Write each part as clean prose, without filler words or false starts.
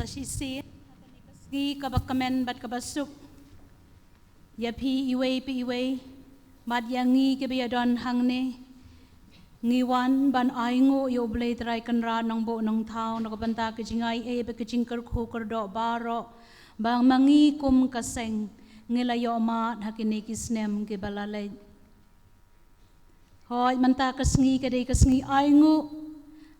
sa sisi gi kabakamen bat kabasuk ya pi iwe mat yangi ke biadon hangne ngiwan ban aingo yo blay try kan ra nang bo nang thau na kabanta ke jingai e be ke jingkar khu kar do baro bang mangi kum kaseng ngelayo ma hakini kisnem ke balalay hoy manta kasngi ke dei kasngi aingo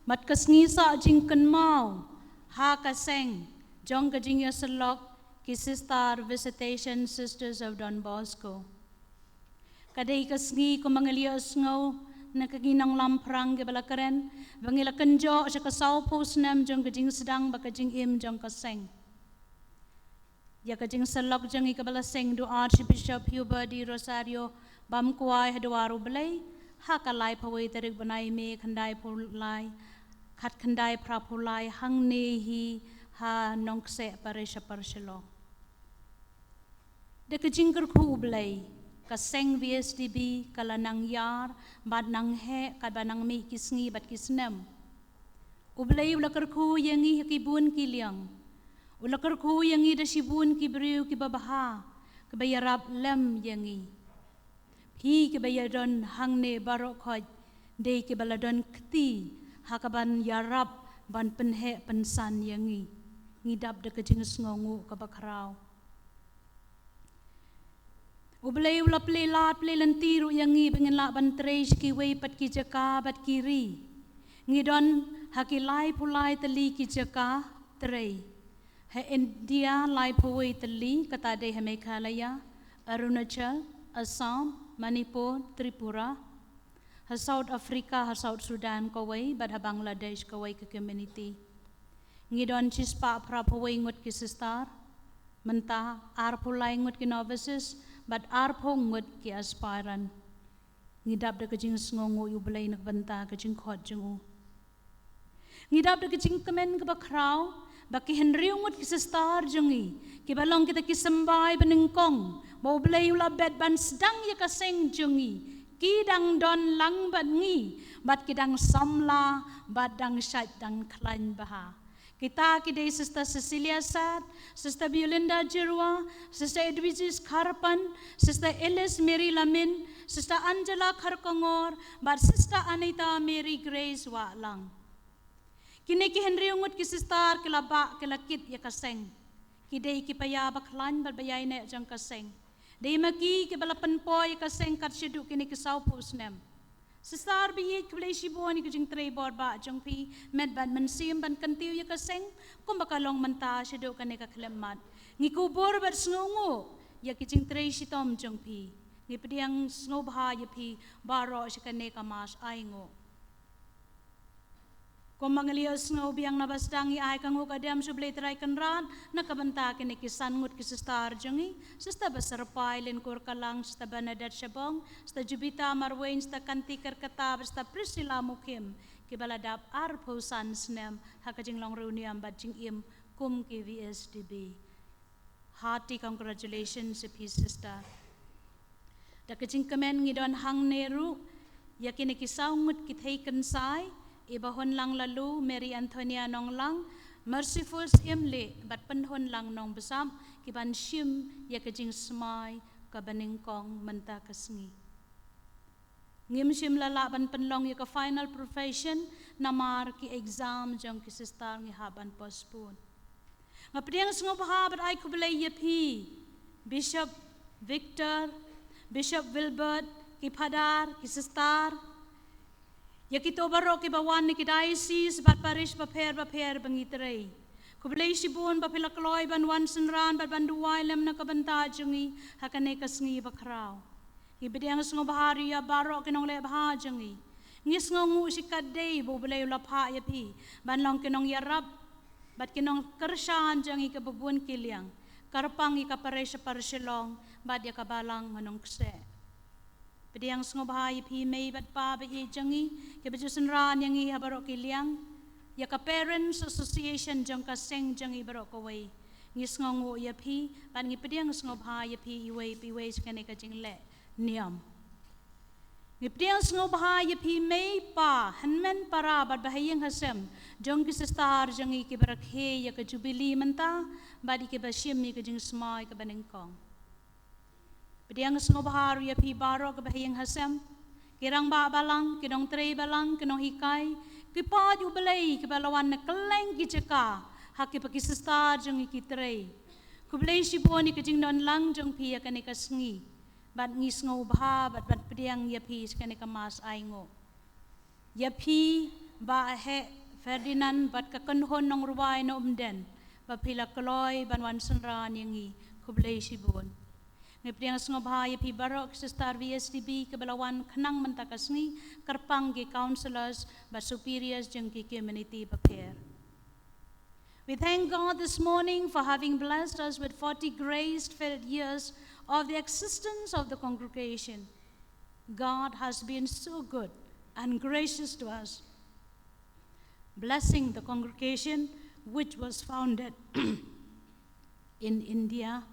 mat kasngi sa jingkan mau ha kaseng jong ka jingya salok ki sister visitation sisters of Don Bosco kadai kasngi ko mangalia sngo na kaginang lamprang ke balakaren bangila kanjo sa kasaw posnam jong ka jing sedang baka jing im jong kaseng ya ka jing salok jong ikabalaseng do Archbishop Hubert di Rosario bam kuai hadwaru belay ha kalai pawai tarik banai me khandai pulai khat khandai prapulai hang nehi ha nongse paresha parshelo de kajingker khu blai ka seng Vsdb kala nang yar bad nang he ka banang mi kisngi bat kisnam ublai ulakar khu yangi kibun kiliang ulakar khu yangi da shibun kibriu kibabaha kabayarap lem yangi hi kibayadon hangne barok khoj de kibaladon kti hakaban yarap ban penhe pensan yangi ngidap de kajing sngongu kabakrau ublay ula play lat play lantiru yangi bengin la ban tresh ki wei pat ki jaka bat kiri ngidon hakilai pulai tali ki jaka trei he India lai pawai tali kata de he Meghalaya Arunachal Assam Manipur Tripura ha South Africa ha South Sudan kawai bad ha Bangladesh kawai ke community ngidon chispa pra pawai ngot ki sister menta ar pulai ngot ki novices bad ar pong ngot ki aspirant ngidap de kajing sngongo yu belai nak banta kajing khot jingu ngidap de kajing kemen ke bakrau baki henriu ngot ki sister jungi ki balong kita ki sembai benengkong mau belai ula bed ban sedang ya kaseng jungi kidang don lang bat ngi bat kidang samla bat dang syat dang klan baha kita kidai Sister Cecilia Sad, Sister Biolinda Jirwa, Sister Edwidges Karpan, Sister Ellis Mary Lamin, Sister Angela Karkongor, bat Sister Anita Mary Grace wa lang kini ki henry ungut ki sister kilaba kilakit ya kaseng kidai ki paya baklan bat bayai ne jang kaseng dei maki ki balapan po ya kaseng kat shidu kini ki saw posnem Sister biye kblay shiboni kujing tray board ba jong pi med ban mansim ban kantiu ya kaseng kum bakalong manta shido kane ka klemat ngi kubor bat sngongo ya kijing tray shitom jong pi ngi pediang snobha ya pi baro shikane ka mas aingo kum mangalia sngo biang nabasdangi ai kango kadam sublay tray kanran nakabanta kini kisan ngut ki sister jongi Sister Basarpai len kur kalang Sister Bernadette Shabong Sister Jubita Marwain Sister Kanti Kerkata Sister Priscilla Mukim ki baladap ar posan snem hakajing long runiam bajing im kum ki Vsdb hearty congratulations if his sister dakajing kemen ngidon hang neru yakini kisaw ngut ki theiken sai ibahon lang lalu Mary Antonia nong lang merciful imle bat penhon lang nong besam kiban shim ya kajing smai kabaningkong menta kasngi ngim shim lala ban penlong ya ka final profession namar ki exam jong ki sister ngi haban postpone ngapdiang sngo baha bat ai kubelai yepi Bishop Victor Bishop Wilbert ki padar ki sister ya kito baro ki bawan ni ki diocese bat parish baper bangitrei kublay sibun bapila kloy ban wan senran bat banduwai lem na kabanta jungi hakane kasngi bakraw ibediang sngo bahari ya baro kinong le baha jungi ngis ngongu sikadei bo blay lapha ya pi ban long kinong yarab bat kinong kershan jungi ke babun kiliang karpang i ka parish par Shillong bat ya kabalang manong kse pediang sngo bahai pi mei bat pa ba ye jangi ke bejusan ran yang i habaro kiliang ya ka parents association jong ka seng jangi baro ko wei ngis ngongo ya pi ban ngi pediang sngo bahai ya pi wei skane ka jing le niam Ngipriang sngo bahaya pi mei pa hanmen para bad bahayang hasem jong ki star jong ki barakhe ya ke Jubilee menta badi ke basyem mi ke jing smai ke banengkong. Priang sngo baharu ya pi baro ke bahayang hasem kirang ba balang kinong trei balang kinong hikai ki pa Jubilee ke balawan na keleng ki ceka hak ki star jong ki trei. Kublei si boni ke jing non lang jong pi ya ke ne kasngi. Bat ngis ngau bah bat priang ya pi skane kamas aingo ya pi ba he Ferdinand bat ka kanhon nong ruwai no umden ba pila kloy ban wan sunran yangi kublei sibon ngi priang sngo bah ya pi barok star Vsdb ke balawan khnang mentakasngi karpang ke counselors ba superiors jeng ki community paper. We thank God this morning for having blessed us with 40 grace-filled years of the existence of the congregation. God has been so good and gracious to us, blessing the congregation which was founded in India.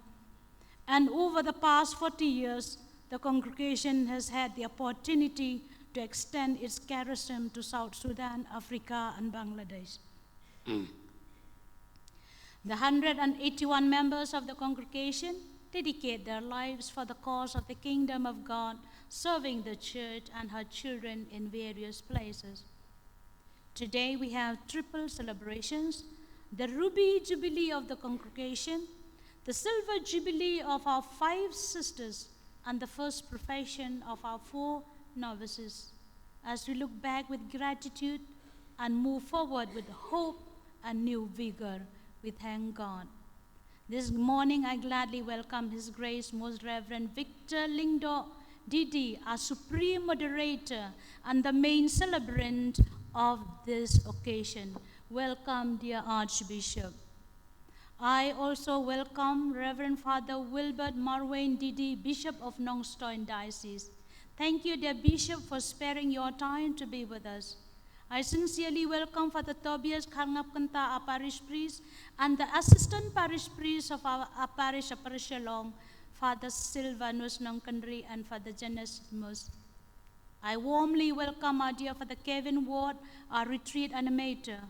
And over the past 40 years, the congregation has had the opportunity to extend its charism to South Sudan, Africa, and Bangladesh. The 181 members of the congregation dedicate their lives for the cause of the kingdom of God, serving the church and her children in various places. Today we have triple celebrations: the Ruby Jubilee of the congregation, the Silver Jubilee of our 5 sisters, and the first profession of our 4 novices. As we look back with gratitude and move forward with hope and new vigor, we thank God. This morning, I gladly welcome His Grace Most Reverend Victor Lingdo Didi, our Supreme Moderator and the main celebrant of this occasion. Welcome, dear Archbishop. I also welcome Reverend Father Wilbert Marwain Didi, Bishop of Nongstoin Diocese. Thank you, dear Bishop, for sparing your time to be with us. I sincerely welcome Father Tobias Karngapkanta, our parish priest, and the assistant parish priest of our parish of Shillong, Father Silvanus Nongkandri and Father Genesimus. I warmly welcome our dear Father Kevin Ward, our retreat animator.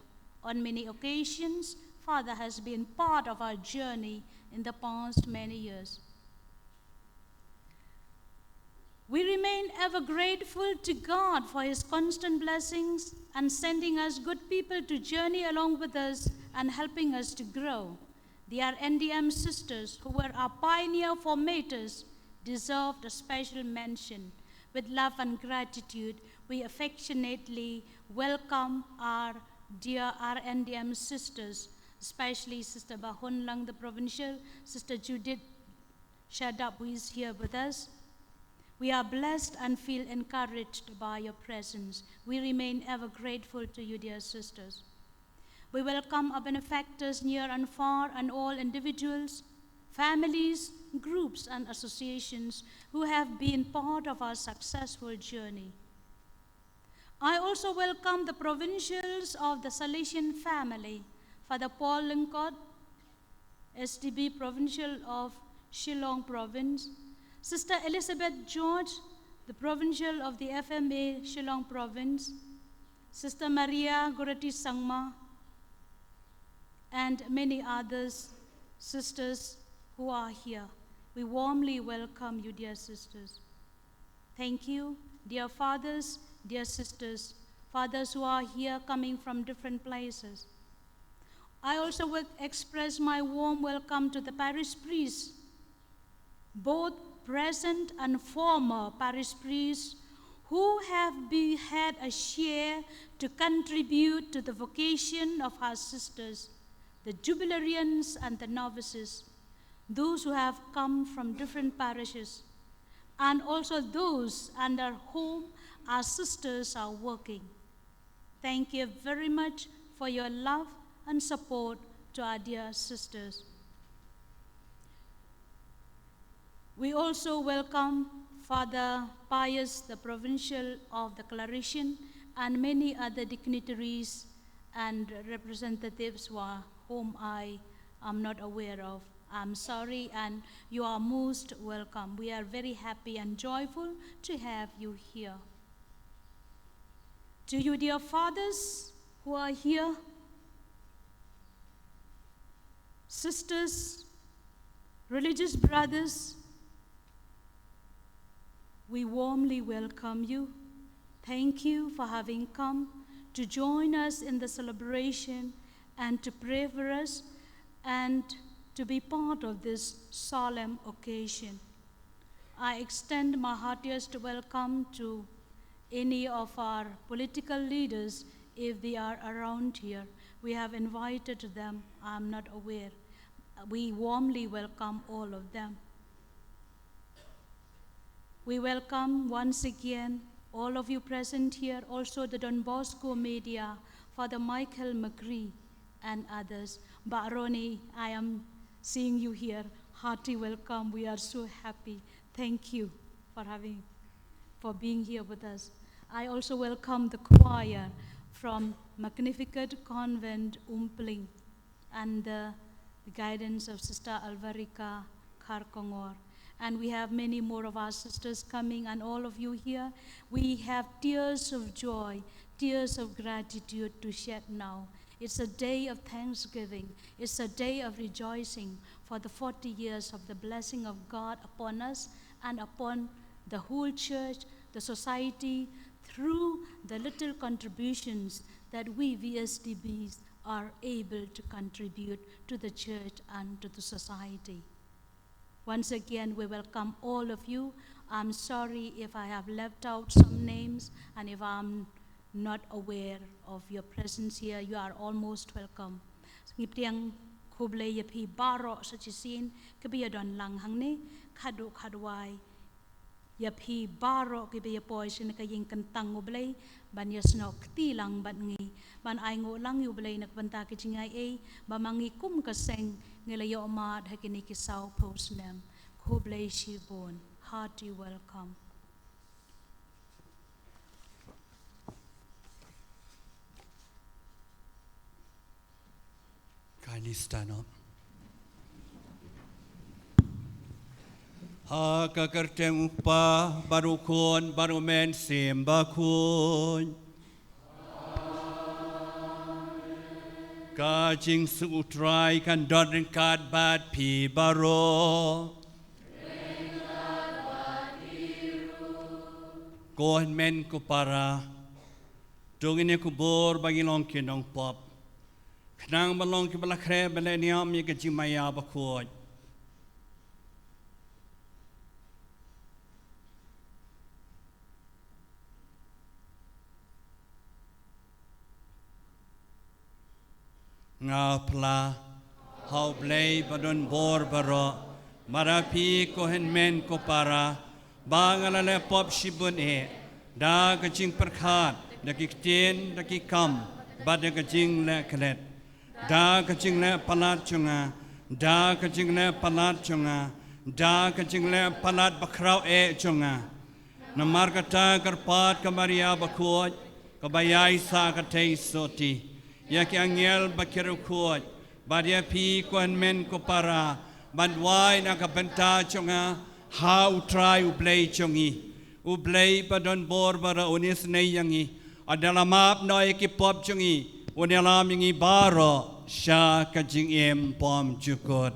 On many occasions, Father has been part of our journey in the past many years. We remain ever grateful to God for His constant blessings and sending us good people to journey along with us and helping us to grow. The RNDM sisters, who were our pioneer formators, deserved a special mention. With love and gratitude, we affectionately welcome our dear RNDM sisters, especially Sister Bahun Lang, the provincial, Sister Judith Shadab, who is here with us. We are blessed and feel encouraged by your presence. We remain ever grateful to you, dear sisters. We welcome our benefactors near and far and all individuals, families, groups, and associations who have been part of our successful journey. I also welcome the provincials of the Salesian family, Father Paul Linkot, Vsdb provincial of Shillong province, Sister Elizabeth George, the provincial of the FMA Shillong province, Sister Maria Gorati Sangma, and many others, sisters who are here. We warmly welcome you, dear sisters. Thank you, dear fathers, dear sisters, fathers who are here coming from different places. I also will express my warm welcome to the parish priests, both present and former parish priests, who have had a share to contribute to the vocation of our sisters, the Jubilarians and the novices, those who have come from different parishes, and also those under whom our sisters are working. Thank you very much for your love and support to our dear sisters. We also welcome Father Pius, the provincial of the Claretian, and many other dignitaries and representatives whom I am not aware of. I'm sorry, and you are most welcome. We are very happy and joyful to have you here. To you, dear fathers who are here, sisters, religious brothers, we warmly welcome you. Thank you for having come to join us in the celebration and to pray for us and to be part of this solemn occasion. I extend my heartiest welcome to any of our political leaders if they are around here. We have invited them. I'm not aware. We warmly welcome all of them. We welcome once again all of you present here, also the Don Bosco media, Father Michael McCree, and others. Baroni, I am seeing you here. Hearty welcome. We are so happy. Thank you for being here with us. I also welcome the choir from Magnificat Convent, Umpling, and the guidance of Sister Alvarica Karkongor. And we have many more of our sisters coming, and all of you here. We have tears of joy, tears of gratitude to shed now. It's a day of thanksgiving. It's a day of rejoicing for the 40 years of the blessing of God upon us and upon the whole church, the society, through the little contributions that we Vsdbs are able to contribute to the church and to the society. Once again, we welcome all of you. I'm sorry if I have left out some names and if I'm not aware of your presence here. You are almost welcome. Ngiptiang kublay yapi baro sa chisin kabiya don lang hangni khadu khadwai yapi baro kabiya poy sin kaying kantang ublay ban yasno kti lang ban ngi ban ay ngo lang ublay nakbanta kicingay ay bamangi kum kaseng nilayo amad hakini kisaw postnem kublay shibon. Hearty welcome. Kindly stand up. Ha kakerteng upa barukon barumen sembakun. Ka jing suutrai kan dodin kad bad pi baro. Kohen men ko para. Dungin ko bor bangilong kinong pop. Knang balong ki balakre baleniam ye kajimaya bakoj. Nga pla hau blay badon bor baro marapi kohen men ko para bangalale pop shibun e da kajing perkhat da kikten da kikam bad da kajing le klet da kajing le palat chunga da kajing le palat chunga da kajing le palat bakrau e chunga namar kata karpat kamaria bakoj kabayai sa katei soti ya ki angel bakiru kuat badia pi kuan men ko para bandwai na kapenta chunga how try ublay chungi ublay padon bor bara unis nei yangi adalah map noi ki pop chungi unalam yangi baro sha kajing em pom jukot.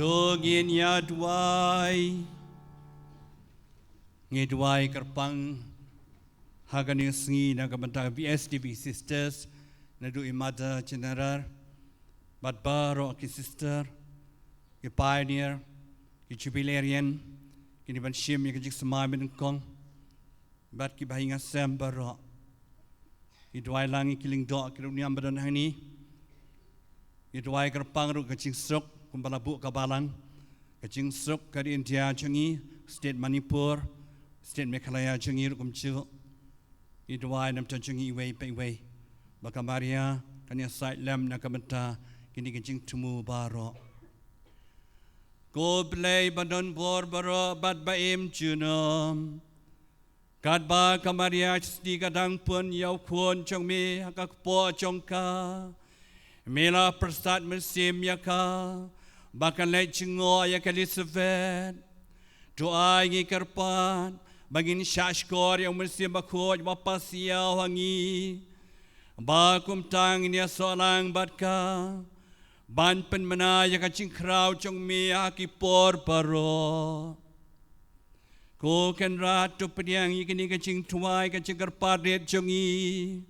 Tugin ya duai ngi duai kerpang hagan yung sngi na kabantang Vsdb sisters na do imada general bat baro ki sister ki pioneer ki jubilarian ki ban shim ki jik samamin kong bat ki bahinga sem baro ki duai langi kiling do ki dunyam badan hani ki duai kerpang ru kacing sok kumbalabu kabalang kacing sok kari India changi state Manipur state Meghalaya changi ru kumchu i duai nam changi iway pa iway baka Maria kanya side lam na kamanta kini kacing tumu baro ko play badon bor baro bat baim junom kat ba kamaria sti kadang pun yau khon chong me hakak po chong ka mela prasad mesim yaka baka lai chingo ya Elizabeth doa ngi karpan bagin shashkor yang mesim bakhoj wapasia wangi bakum tang ni solang batka ban pen mana ya kacing krau chong me aki por paro ko kan ratu pediang ikini kacing tuai kacing karpadet chongi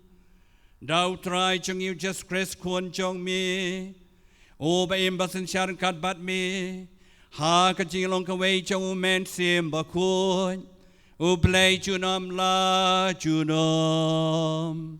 dau try chongi just grace kon chong me o ba em basen sharan kat bat me ha kacing long kawai chong men sim ba khon o play chunam la chunom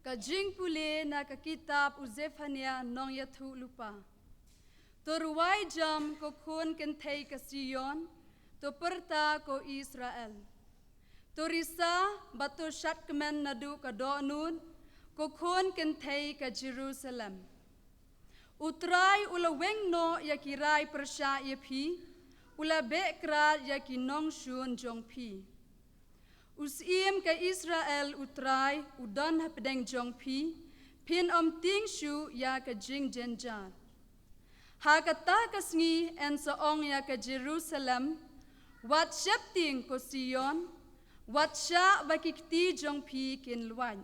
Kajing pule na kakitab Uzefania nong yathu lupa. Toruai jam ko kun kentay ka Sion, to perta ko Israel. Torisa batu syatkemen nadu ka doonun, ko kun kentay ka Jerusalem. Utray ula wengno ya kirai persya yepi, ula bekra ya kinong shun jong pi. Usim ke Israel utrai udan hapedeng jong pi, pin ting shu ya ke jing jenjar. Ha kata kasngi en soong ya ke Jerusalem, wat syepting ko Sion, wat sya bakikti jong pi kin luan.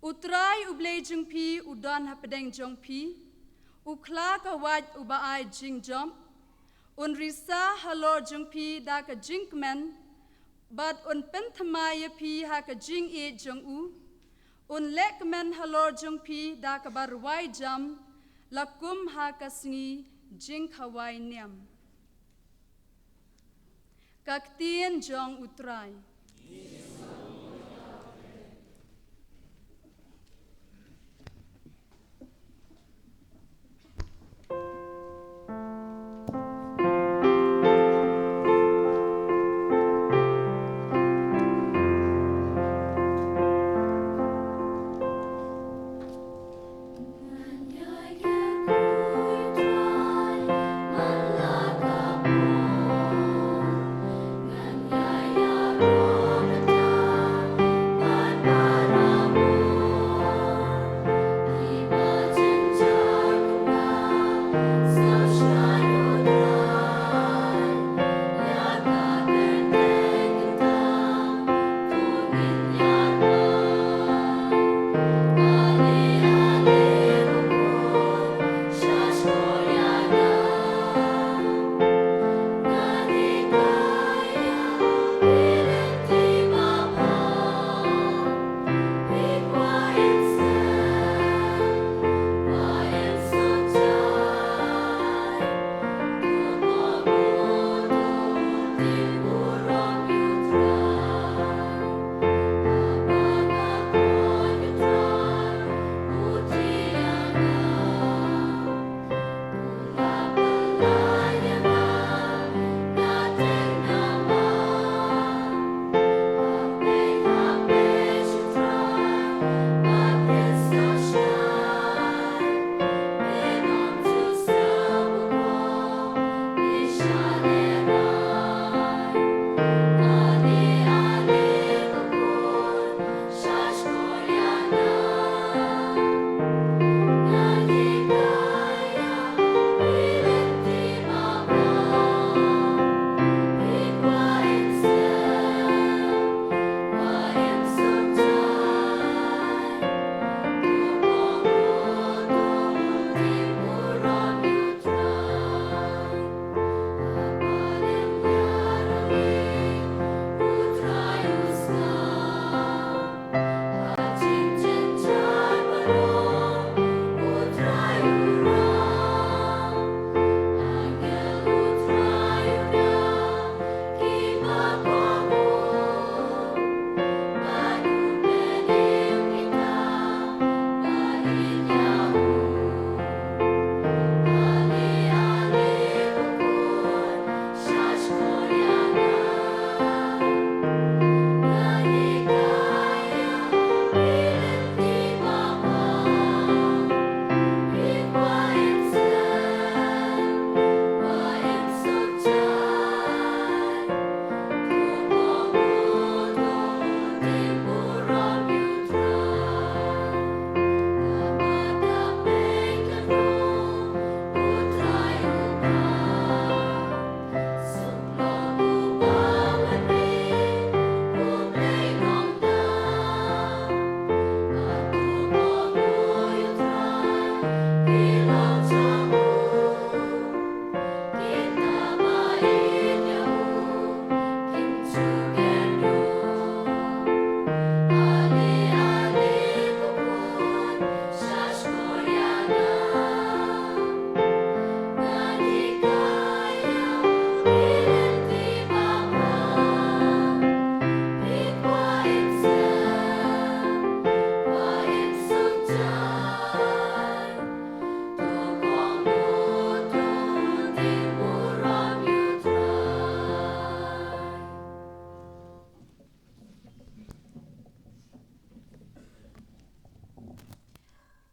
Utrai ublay jong pi udan hapedeng jong pi, ukla ka wat ubaay jing jom, unrisa halor jong pi da ka jingkmen, but un pentamaya pi ha ka jing e jong u, un lekmen halor jong pi da ka barwai jam, lakum ha ka sngi jing hawai niam. Kaktien jong utrai. Bye.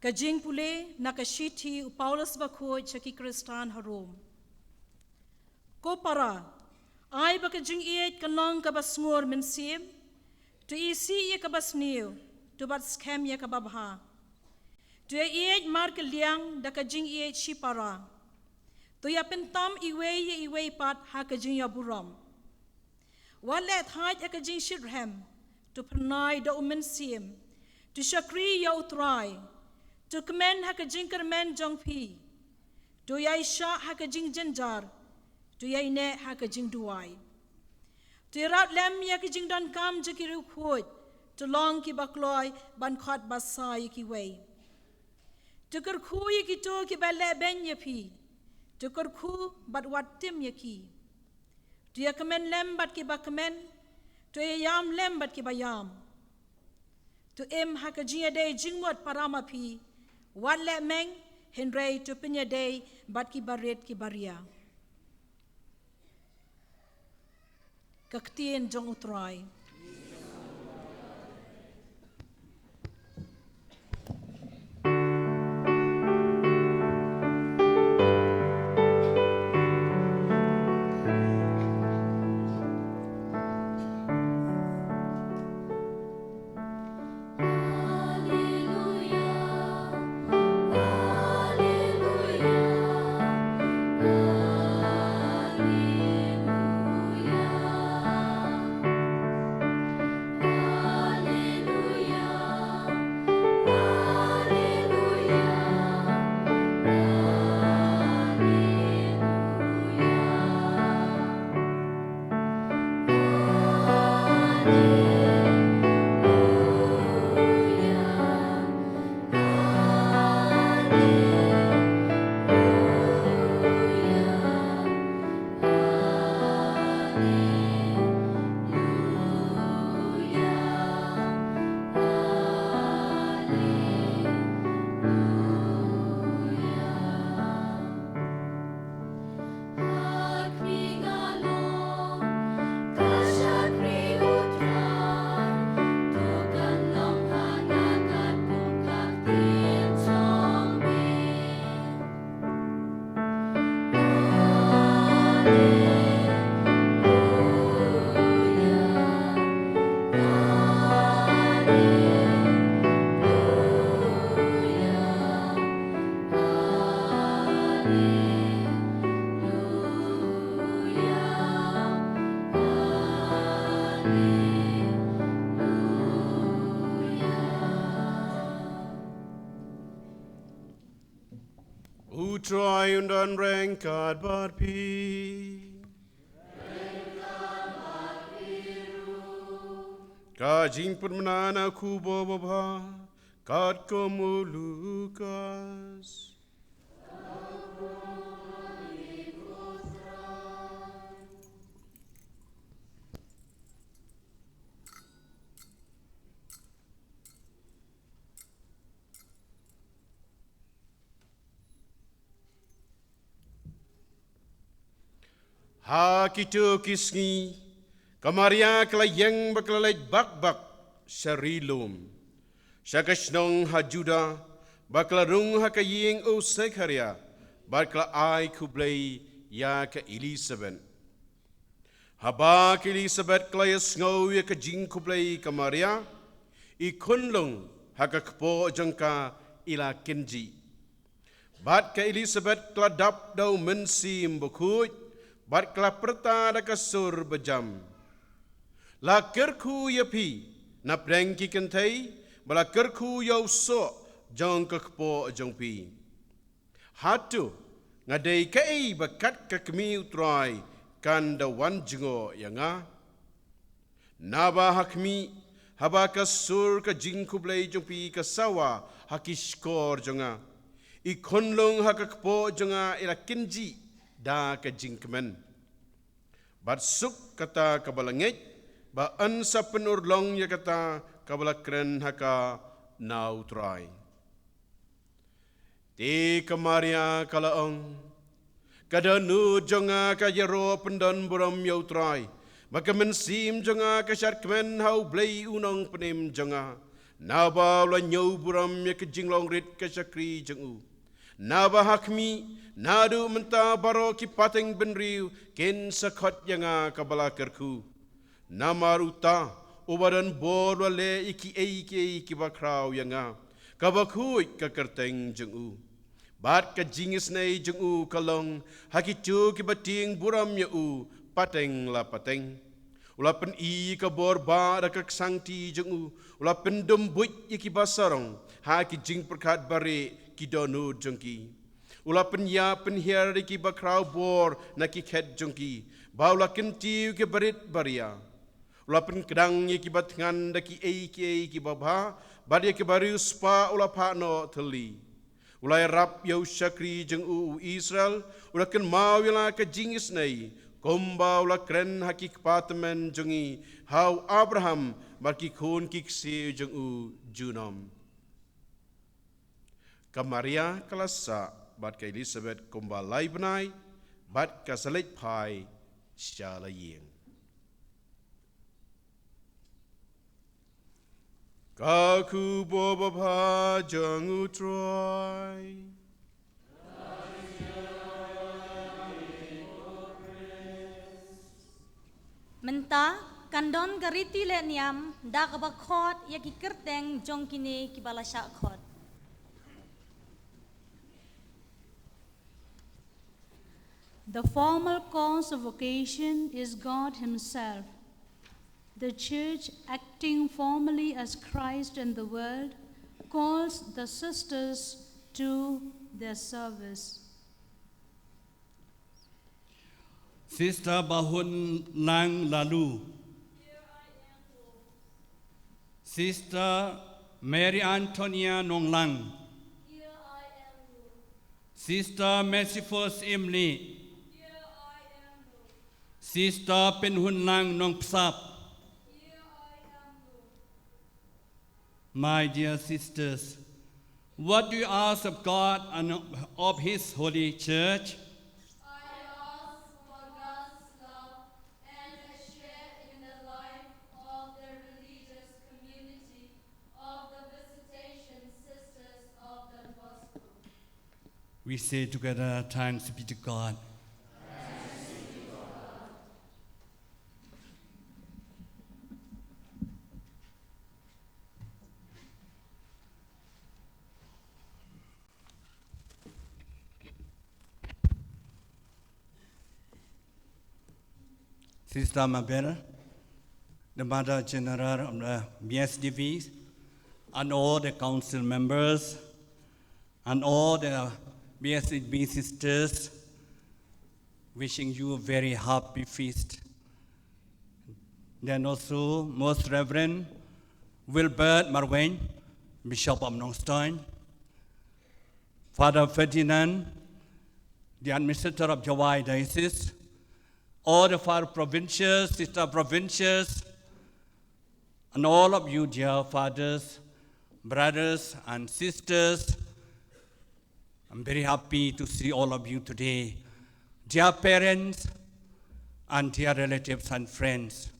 Kajing pule nakashiti u Paulus bakhoy chaki Kristan harom. Ko para, ai ba kajing iet kanong kabasngor mensim, tu isi ye kabasniu, tu bat scam ye kababha. Tu ye iet mar liang da kajing iet si para. Tu ya pentam iwe pat ha kajing ya buram. Walet haj ya kajing shirhem, tu pernai da umensim, tu shakri ya utrai, tu kemen ha kajing kermen jong pi, tu ya isha ha kajing jenjar, tu ya ine ha kajing duai. Tu rat lem ya kajing dan kam jakiru khoj, tu long ki bakloi ban khat basai ki wei. Tu ker khu ki to ki bale ben ya pi, tu ker khu bat wat tim ya ki. Tu ya kemen lem bat ki bakmen, tu ya yam lem bat ki bayam. Tu em ha kajing ya day jingmot parama pi, wat le meng henrei tu pinya day bat ki baret ki baria. Kaktien jong utrai. Utrai undan rengkat barpi. Kajing permenana kubo babha, kat komulukas. Ha kitu kisngi, kamaria kelayeng baklalait bak sharilum. Shakashnong hajuda, baklarung hakaying o sekharia, bakla ai kublay ya ka Elizabeth. Haba ka Elizabeth klayas ngaw ya ka jing kublay kamaria, ikunlong hakakpo jangka ila kenji. Bat ka Elizabeth kladap daw mensim bukut, bat kelaperta da kasur bejam. La kerku yapi na prengki kentai bala kerku yau so jong kekpo jong pi. Hatu ngadai kai bakat kekmi utrai kan da wan jengo yanga. Naba hakmi haba kasur ka jingku blai jong pi kasawa hakiskor jonga. Ikonlong hakakpo jonga ila kinji da ka jingkemen. Bat suk kata kabalangit, ba ansa penurlong ya kata kabalakren haka nautrai. Ti kamaria kalaong, kadanu jonga ka yero pendan buram yautrai, maka mensim jonga ka syarkmen hau blai unong penim jonga, Naba la nyau buram ya ke jinglong rit ke syakri jengu. Naba hakmi, nadu menta baro ki pateng benriu, ken sakot yanga kabala kerku. Namaruta, ubadan bor wale iki bakrau yanga, kabakui ke kerteng jengu. Bat ke jingis nei jengu kalong, hakicu ki bating buram ya pateng la pateng. Ulapan I ka borba da ka sangti jengu, ulapan dombuit iki basarong, ha ki jing perkat bare ki donu jengki. Ulapan ya penhiar ki bakrau bor na ki khet jengki, baula kentiu ki barit baria. Ulapan kedang ki batngan da ki ki babha, badia ki bariu spa ulapa no teli. Ulai rap yau syakri jengu Israel, ulakan mawila ka jingis nei, Komba ula kren haki kepatemen jengi hau Abraham marki kun kiksi jengu junom. Ka Maria kalasa bat ka Elizabeth komba lai benai bat ka salit pai syala yeng. Kaku boba pa jengu Troy. Menta kandon gariti le niam da kabakot ya ki kerteng jong kini ki balasya khot. The formal cause of vocation is God Himself. The Church, acting formally as Christ in the world, calls the sisters to their service. Sister Bahun Nang Lalu. Sister Mary Antonia Nong Lang. Sister Merciful Emily. Sister Penhun Lang Nong Psap. My dear sisters, what do you ask of God and of His holy church? We say together, thanks be to God. Sister Mabel, the Mother General of the Vsdb, and all the council members, and all the Vsdb sisters, wishing you a very happy feast. Then also, Most Reverend Wilbert Marwain, Bishop of Nongstoin, Father Ferdinand, the Administrator of Jawai Diocese, all the Father Provincials, Sister Provincials, and all of you, dear fathers, brothers, and sisters, I'm very happy to see all of you today. Dear parents and dear relatives and friends,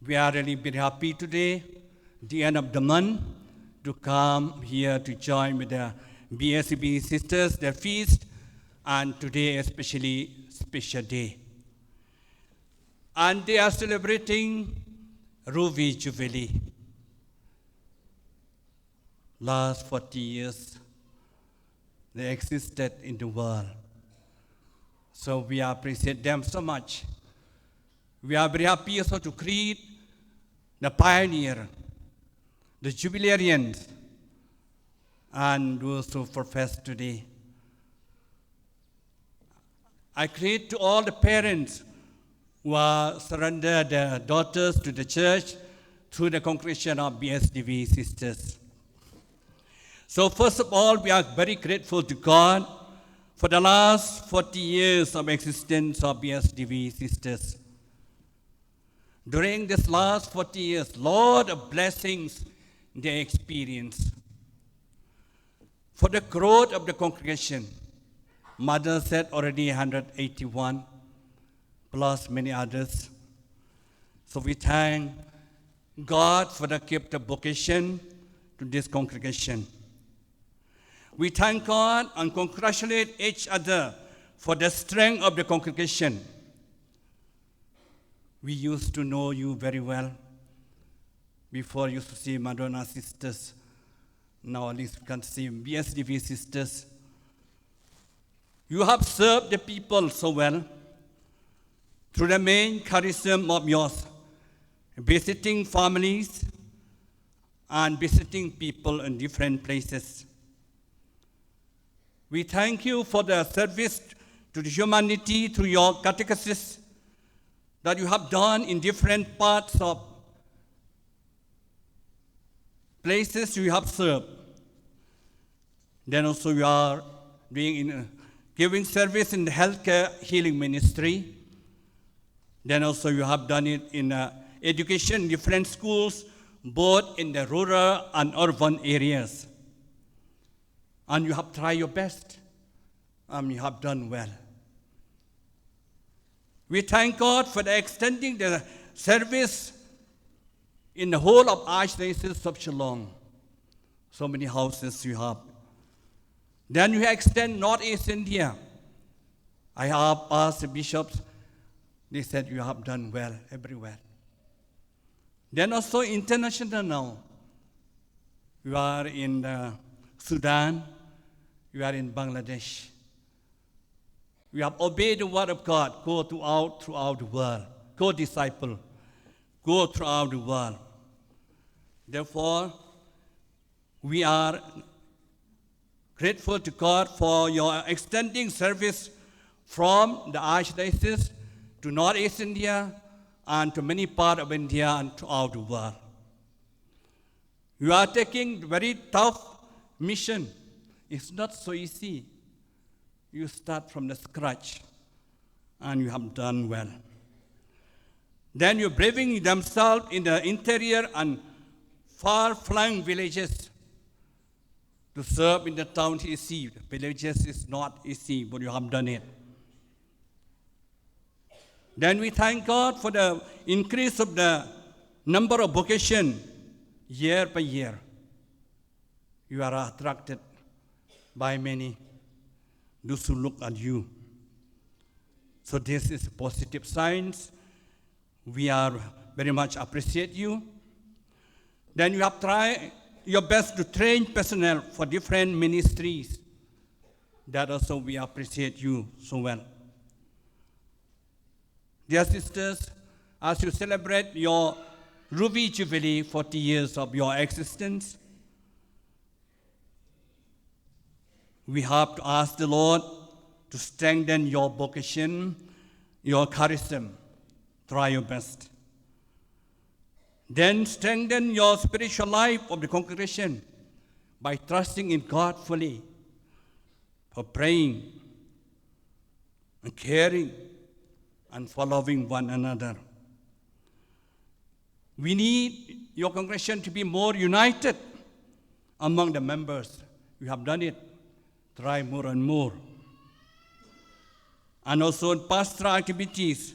we are really very happy today, the end of the month, to come here to join with the BSB sisters, their feast, and today especially special day. And they are celebrating Ruby Jubilee. Last 40 years, they existed in the world. So we appreciate them so much. We are very happy also to greet the pioneer, the Jubilearians, and those who profess today. I greet to all the parents who are surrendered their daughters to the church through the congregation of Vsdb sisters. So first of all, we are very grateful to God for the last 40 years of existence of Vsdb sisters. During this last 40 years, Lord of blessings they experience. For the growth of the congregation, Mother said already 181, plus many others. So we thank God for the gift of vocation to this congregation. We thank God and congratulate each other for the strength of the congregation. We used to know you very well. Before you used to see Madonna sisters. Now at least we can see Vsdb sisters. You have served the people so well through the main charism of yours, visiting families and visiting people in different places. We thank you for the service to the humanity through your catechesis that you have done in different parts of places you have served. Then also you are doing giving service in the healthcare healing ministry. Then also you have done it in education in different schools, both in the rural and urban areas. And you have tried your best, and you have done well. We thank God for the extending the service in the whole of Archdiocese of Shillong. So many houses you have. Then you extend Northeast India. I have asked the bishops, they said you have done well everywhere. Then also international now. You are in Sudan, you are in Bangladesh. We have obeyed the word of God, go throughout the world, go disciple, go throughout the world. Therefore, we are grateful to God for your extending service from the Archdiocese to Northeast India and to many parts of India and throughout the world. You are taking very tough mission. It's not so easy. You start from the scratch, and you have done well. Then you're braving themselves in the interior and far-flung villages to serve in the town is easy. Villages is not easy, but you have done it. Then we thank God for the increase of the number of vocation year by year. You are attracted by many, those who look at you. So this is positive signs. We are very much appreciate you. Then you have tried your best to train personnel for different ministries. That also we appreciate you so well. Dear sisters, as you celebrate your Ruby Jubilee, 40 years of your existence, we have to ask the Lord to strengthen your vocation, your charism. Try your best. Then strengthen your spiritual life of the congregation by trusting in God fully, for praying and caring and following one another. We need your congregation to be more united among the members. You have done it. Try more and more. And also in pastoral activities,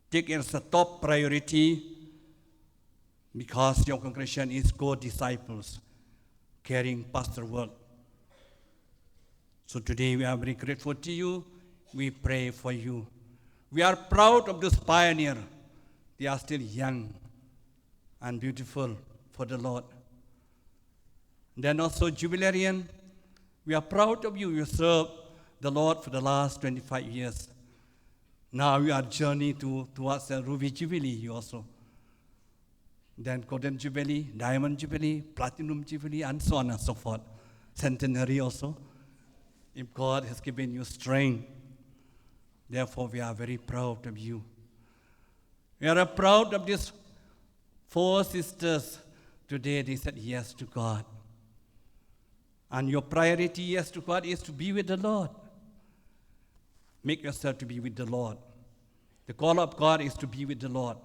take it as a top priority because your congregation is co-disciples carrying pastoral work. So today we are very grateful to you. We pray for you. We are proud of this pioneer. They are still young and beautiful for the Lord. Then also Jubilarian, we are proud of you. You served the Lord for the last 25 years. Now we are journeying towards the Ruby Jubilee also. Then Golden Jubilee, Diamond Jubilee, Platinum Jubilee, and so on and so forth. Centenary also. If God has given you strength, therefore we are very proud of you. We are proud of these 4 sisters. Today they said yes to God. And your priority, yes, to God is to be with the Lord. Make yourself to be with the Lord. The call of God is to be with the Lord.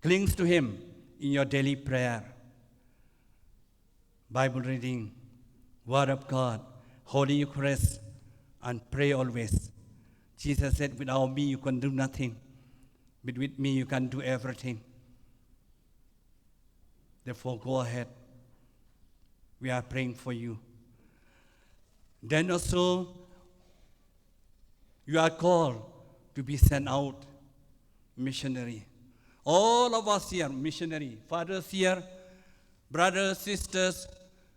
Cling to Him in your daily prayer, Bible reading, Word of God, Holy Eucharist, and pray always. Jesus said, without me you can do nothing, but with me you can do everything. Therefore, go ahead. We are praying for you. Then also, you are called to be sent out missionary. All of us here, missionary. Fathers here, brothers, sisters,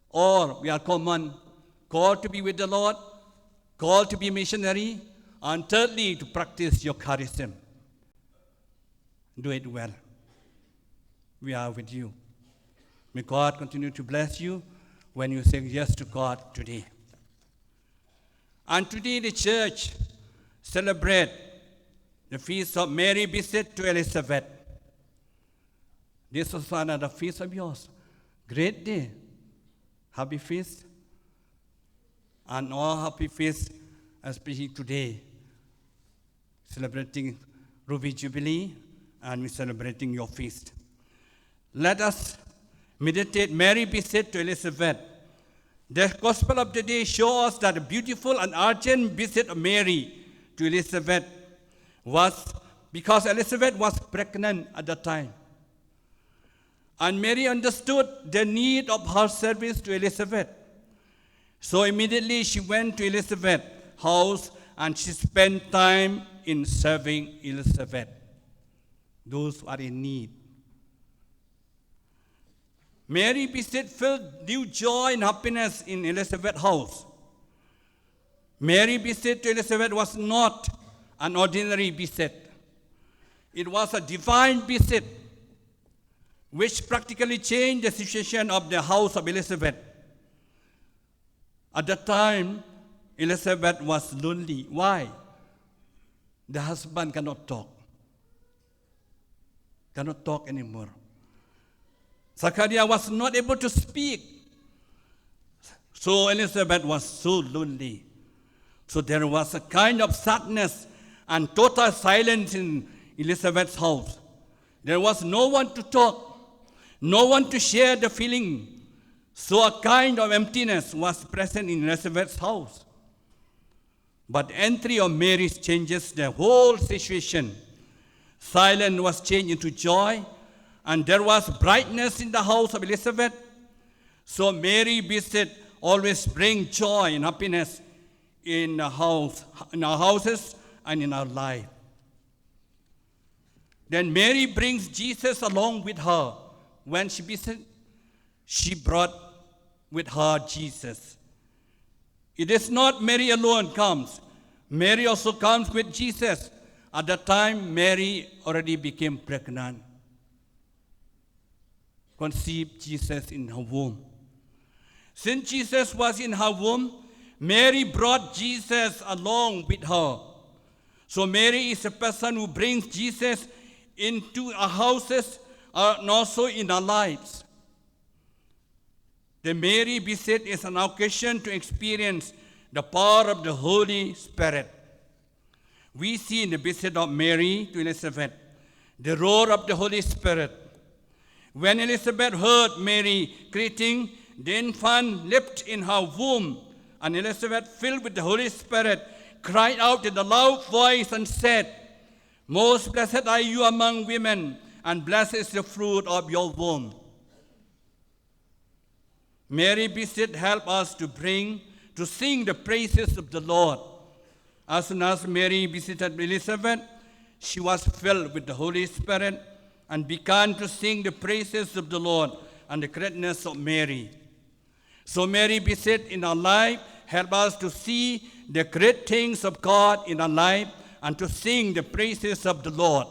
all we are common. Called to be with the Lord, called to be missionary, and thirdly, to practice your charism. Do it well. We are with you. May God continue to bless you when you say yes to God today. And today the church celebrates the feast of Mary visit to Elizabeth. This was another feast of yours. Great day. Happy feast. And all happy feast, especially today, celebrating Ruby Jubilee, and we're celebrating your feast. Let us meditate Mary visit to Elizabeth. The Gospel of the day shows us that a beautiful and urgent visit of Mary to Elizabeth was because Elizabeth was pregnant at the time. And Mary understood the need of her service to Elizabeth. So immediately she went to Elizabeth's house and she spent time in serving Elizabeth, those who are in need. Mary visit filled new joy and happiness in Elizabeth's house. Mary visit to Elizabeth was not an ordinary visit. It was a divine visit which practically changed the situation of the house of Elizabeth. At that time, Elizabeth was lonely. Why? The husband cannot talk anymore. Zachariah was not able to speak. So Elizabeth was so lonely. So there was a kind of sadness and total silence in Elizabeth's house. There was no one to talk, no one to share the feeling. So a kind of emptiness was present in Elizabeth's house. But the entry of Mary changes the whole situation. Silence was changed into joy, and there was brightness in the house of Elizabeth. So Mary visit always bring joy and happiness in our houses and in our life. Then Mary brings Jesus along with her. When she visited, she brought with her Jesus. It is not Mary alone comes. Mary also comes with Jesus. At that time, Mary already became pregnant, conceived Jesus in her womb. Since Jesus was in her womb, Mary brought Jesus along with her. So Mary is a person who brings Jesus into our houses and also in our lives. The Mary visit is an occasion to experience the power of the Holy Spirit. We see in the visit of Mary to Elizabeth the roar of the Holy Spirit. When Elizabeth heard Mary greeting, the infant leapt in her womb, and Elizabeth, filled with the Holy Spirit, cried out in a loud voice and said, "Most blessed are you among women, and blessed is the fruit of your womb." Mary visit help us to sing the praises of the Lord. As soon as Mary visited Elizabeth, she was filled with the Holy Spirit and began to sing the praises of the Lord and the greatness of Mary. So Mary visit in our life help us to see the great things of God in our life and to sing the praises of the Lord.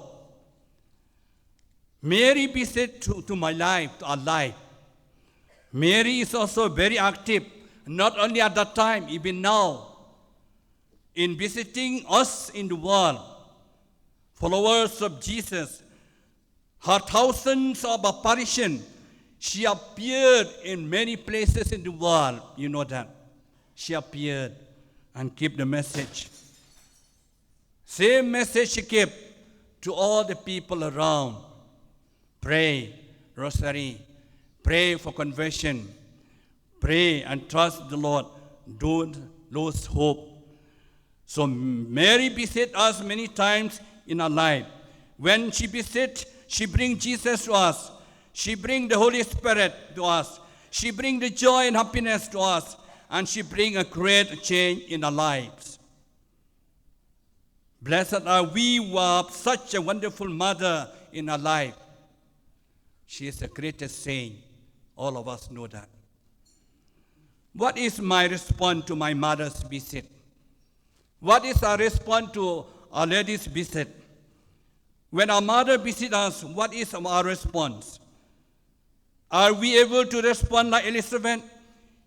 Mary visit to my life, to our life. Mary is also very active, not only at that time, even now, in visiting us in the world, followers of Jesus. Her thousands of apparitions, she appeared in many places in the world. You know that. She appeared and gave the message. Same message she gave to all the people around. Pray, rosary, pray for conversion, pray and trust the Lord, don't lose hope. So Mary visit us many times in our life. When she visit, she brings Jesus to us. She brings the Holy Spirit to us. She brings the joy and happiness to us. And she brings a great change in our lives. Blessed are we who have such a wonderful mother in our life. She is the greatest saint. All of us know that. What is my response to my mother's visit? What is our response to Our Lady's visit? When our mother visits us, what is our response? Are we able to respond like Elizabeth,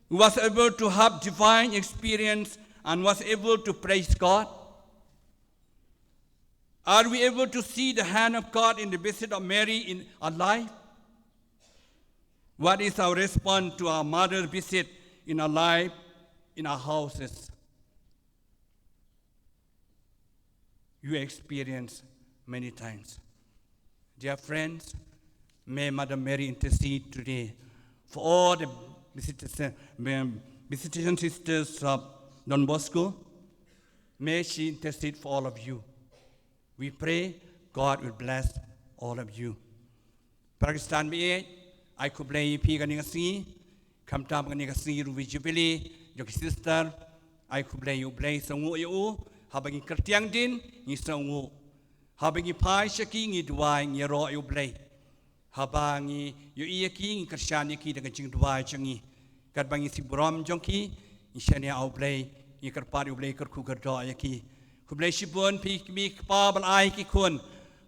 who was able to have divine experience and was able to praise God? Are we able to see the hand of God in the visit of Mary in our life? What is our response to our mother's visit in our life, in our houses? You experience many times. Dear friends, may Mother Mary intercede today for all the visitation sisters of Don Bosco. May she intercede for all of you. We pray God will bless all of you. Pakistan B8, I could play P. Ganigasi, come to Ganigasi, Ruby Jubilee, your sister, I could play you, play some you, having Kertiang Din, you some habang ipay siya king idway ng yaro yung blay. Habang yung iya king karsyan yung kita kajing dway siyang kadbang si buram jong ki siya niya au blay yung karpar yung blay karku kardo ay ki. Kublay si buwan pi pa balay ki kun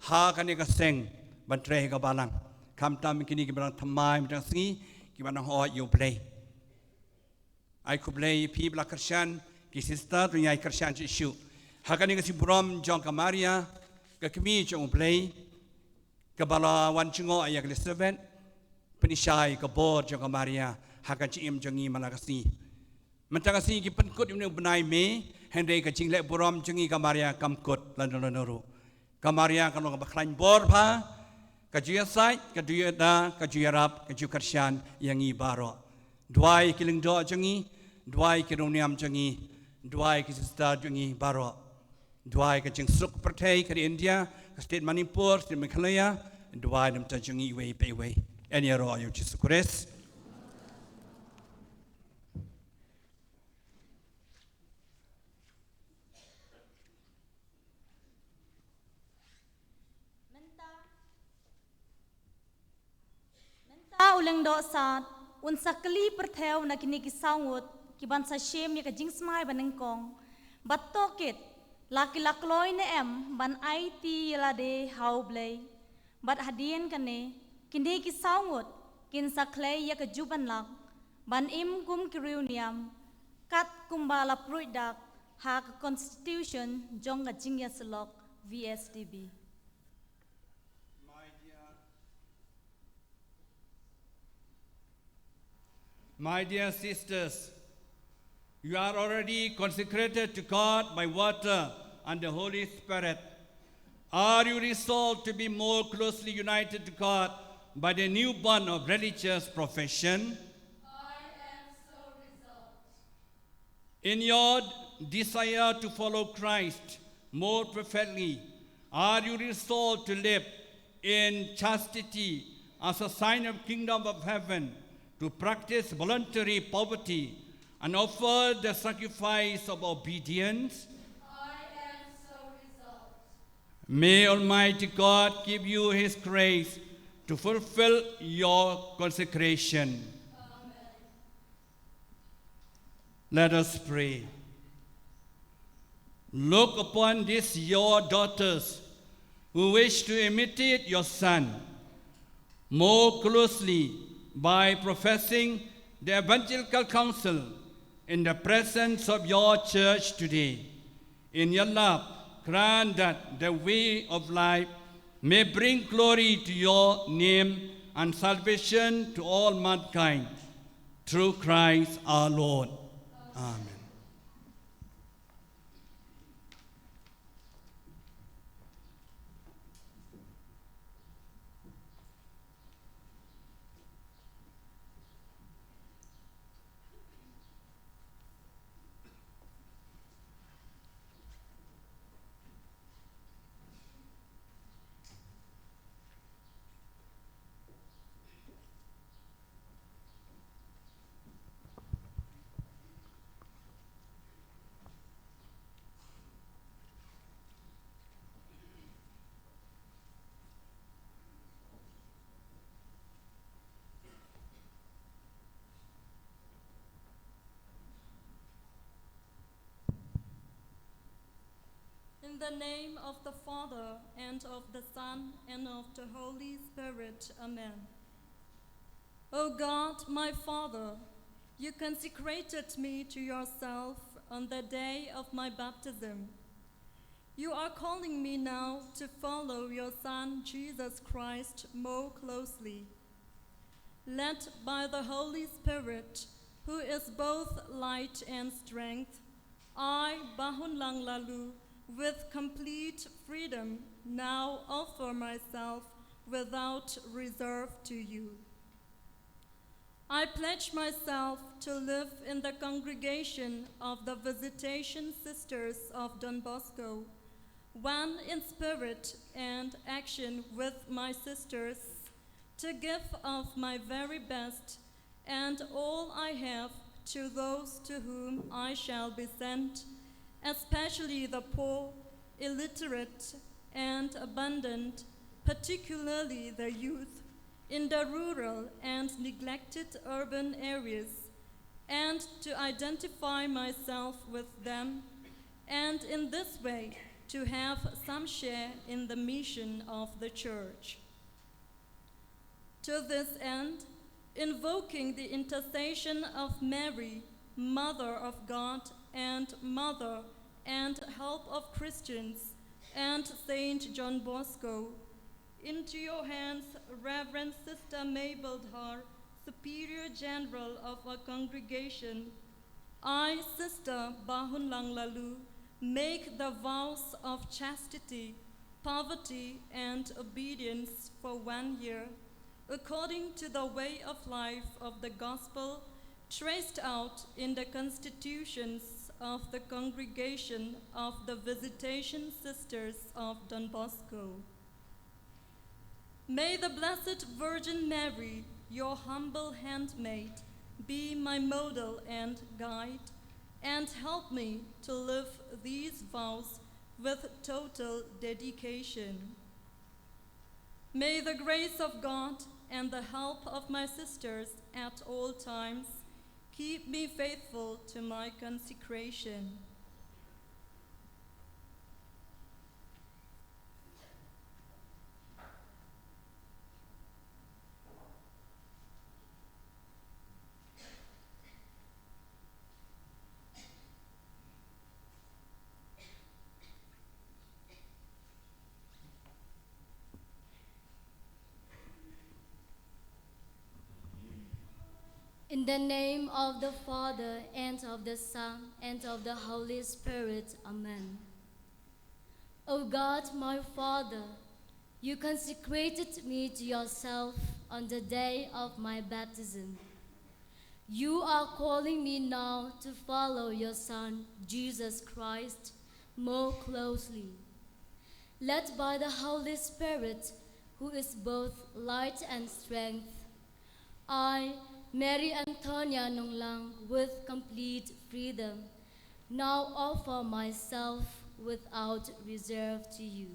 ha kani kaseng bantre ka balang. Kamtam kini kibarang tamay mitang singi kibarang ho yung blay. Ay kublay pi bala karsyan ki sister tunya ay karsyan si issue. Ha kani si buram jong kamaria kami jong play kabala wan chingo ayak Elizabeth penisai kabor jong kamaria hakan cim jongi malakasi mentangasi ki penkut yung benai me hendai ka jingle borom jongi kamaria kamkut landonoru kamaria kan ngam baklan bor pha ka juya sai ka juya da ka juya rap ka ju karsyan yang i baro dwai kiling do jongi dwai kironiam jongi dwai ki sister jongi baro Dwai ka jing suk pertai ka di India, ka state Manipur, state Meghalaya, dwai nam ta jing iway pa iway. Any aro ayo Jesus Christ. Menta ulang do saat unsa kali perteu na kini kisangut kiban sa shem ni ka jing smai banengkong batokit laki lakloy ne em ban IT yalade haublay bat hadien kane kini kisangut kin saklay ya ka juban lak ban im kum kriuniam kat kumbala pruidak ha ka constitution jong ka jingya selok Vsdb. My dear sisters, you are already consecrated to God by water and the Holy Spirit. Are you resolved to be more closely united to God by the new bond of religious profession? I am so resolved. In your desire to follow Christ more perfectly, are you resolved to live in chastity as a sign of kingdom of heaven, to practice voluntary poverty, and offer the sacrifice of obedience? I am so resolved. May Almighty God give you His grace to fulfill your consecration. Amen. Let us pray. Look upon these your daughters who wish to imitate your Son more closely by professing the evangelical counsel in the presence of your church today. In your love, grant that the way of life may bring glory to your name and salvation to all mankind. Through Christ our Lord. Amen. the name of the Father, and of the Son, and of the Holy Spirit. Amen. O God, my Father, you consecrated me to yourself on the day of my baptism. You are calling me now to follow your Son, Jesus Christ, more closely. Led by the Holy Spirit, who is both light and strength, I, Bahun Lang Lalu, with complete freedom, now offer myself without reserve to you. I pledge myself to live in the congregation of the Visitation Sisters of Don Bosco, one in spirit and action with my sisters, to give of my very best and all I have to those to whom I shall be sent, especially the poor, illiterate, and abundant, particularly the youth, in the rural and neglected urban areas, and to identify myself with them, and in this way to have some share in the mission of the Church. To this end, invoking the intercession of Mary, Mother of God and Mother and help of Christians, and Saint John Bosco, into your hands, Reverend Sister Mabel Dhar, Superior General of our congregation, I, Sister Bahun Lang Lalu, make the vows of chastity, poverty, and obedience for 1 year, according to the way of life of the gospel traced out in the constitutions of the congregation of the Visitation Sisters of Don Bosco. May the Blessed Virgin Mary, your humble handmaid, be my model and guide, and help me to live these vows with total dedication. May the grace of God and the help of my sisters at all times keep me faithful to my consecration. In the name of the Father, and of the Son, and of the Holy Spirit. Amen. O God, my Father, you consecrated me to yourself on the day of my baptism. You are calling me now to follow your Son, Jesus Christ, more closely. Led by the Holy Spirit, who is both light and strength, I, Mary Antonia Nonglang, with complete freedom, now offer myself without reserve to you.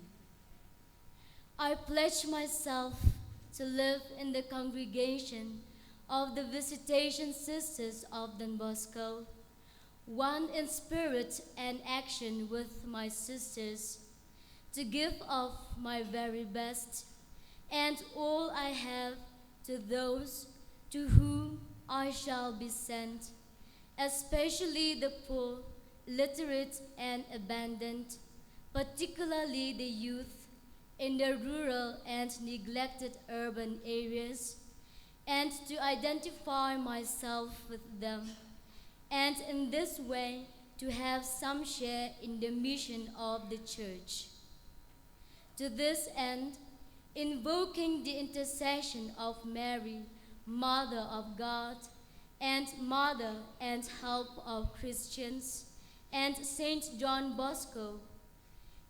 I pledge myself to live in the congregation of the Visitation Sisters of Don Bosco, one in spirit and action with my sisters, to give of my very best and all I have to those to whom I shall be sent, especially the poor, illiterate, and abandoned, particularly the youth in the rural and neglected urban areas, and to identify myself with them, and in this way to have some share in the mission of the Church. To this end, invoking the intercession of Mary, Mother of God, and Mother and help of Christians, and Saint John Bosco,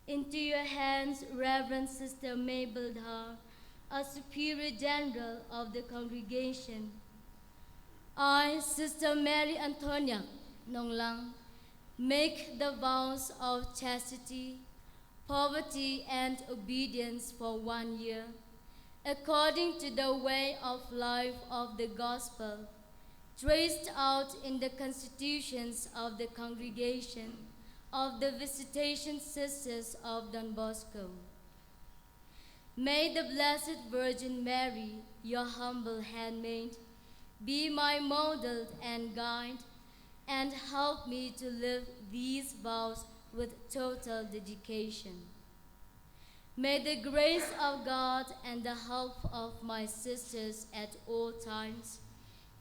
into your hands, Reverend Sister Mabel Dhar, a Superior General of the congregation. I, Sister Mary Antonia Nonglang, make the vows of chastity, poverty, and obedience for 1 year, according to the way of life of the gospel, traced out in the constitutions of the congregation of the Visitation Sisters of Don Bosco. May the Blessed Virgin Mary, your humble handmaid, be my model and guide, and help me to live these vows with total dedication. May the grace of God and the help of my sisters at all times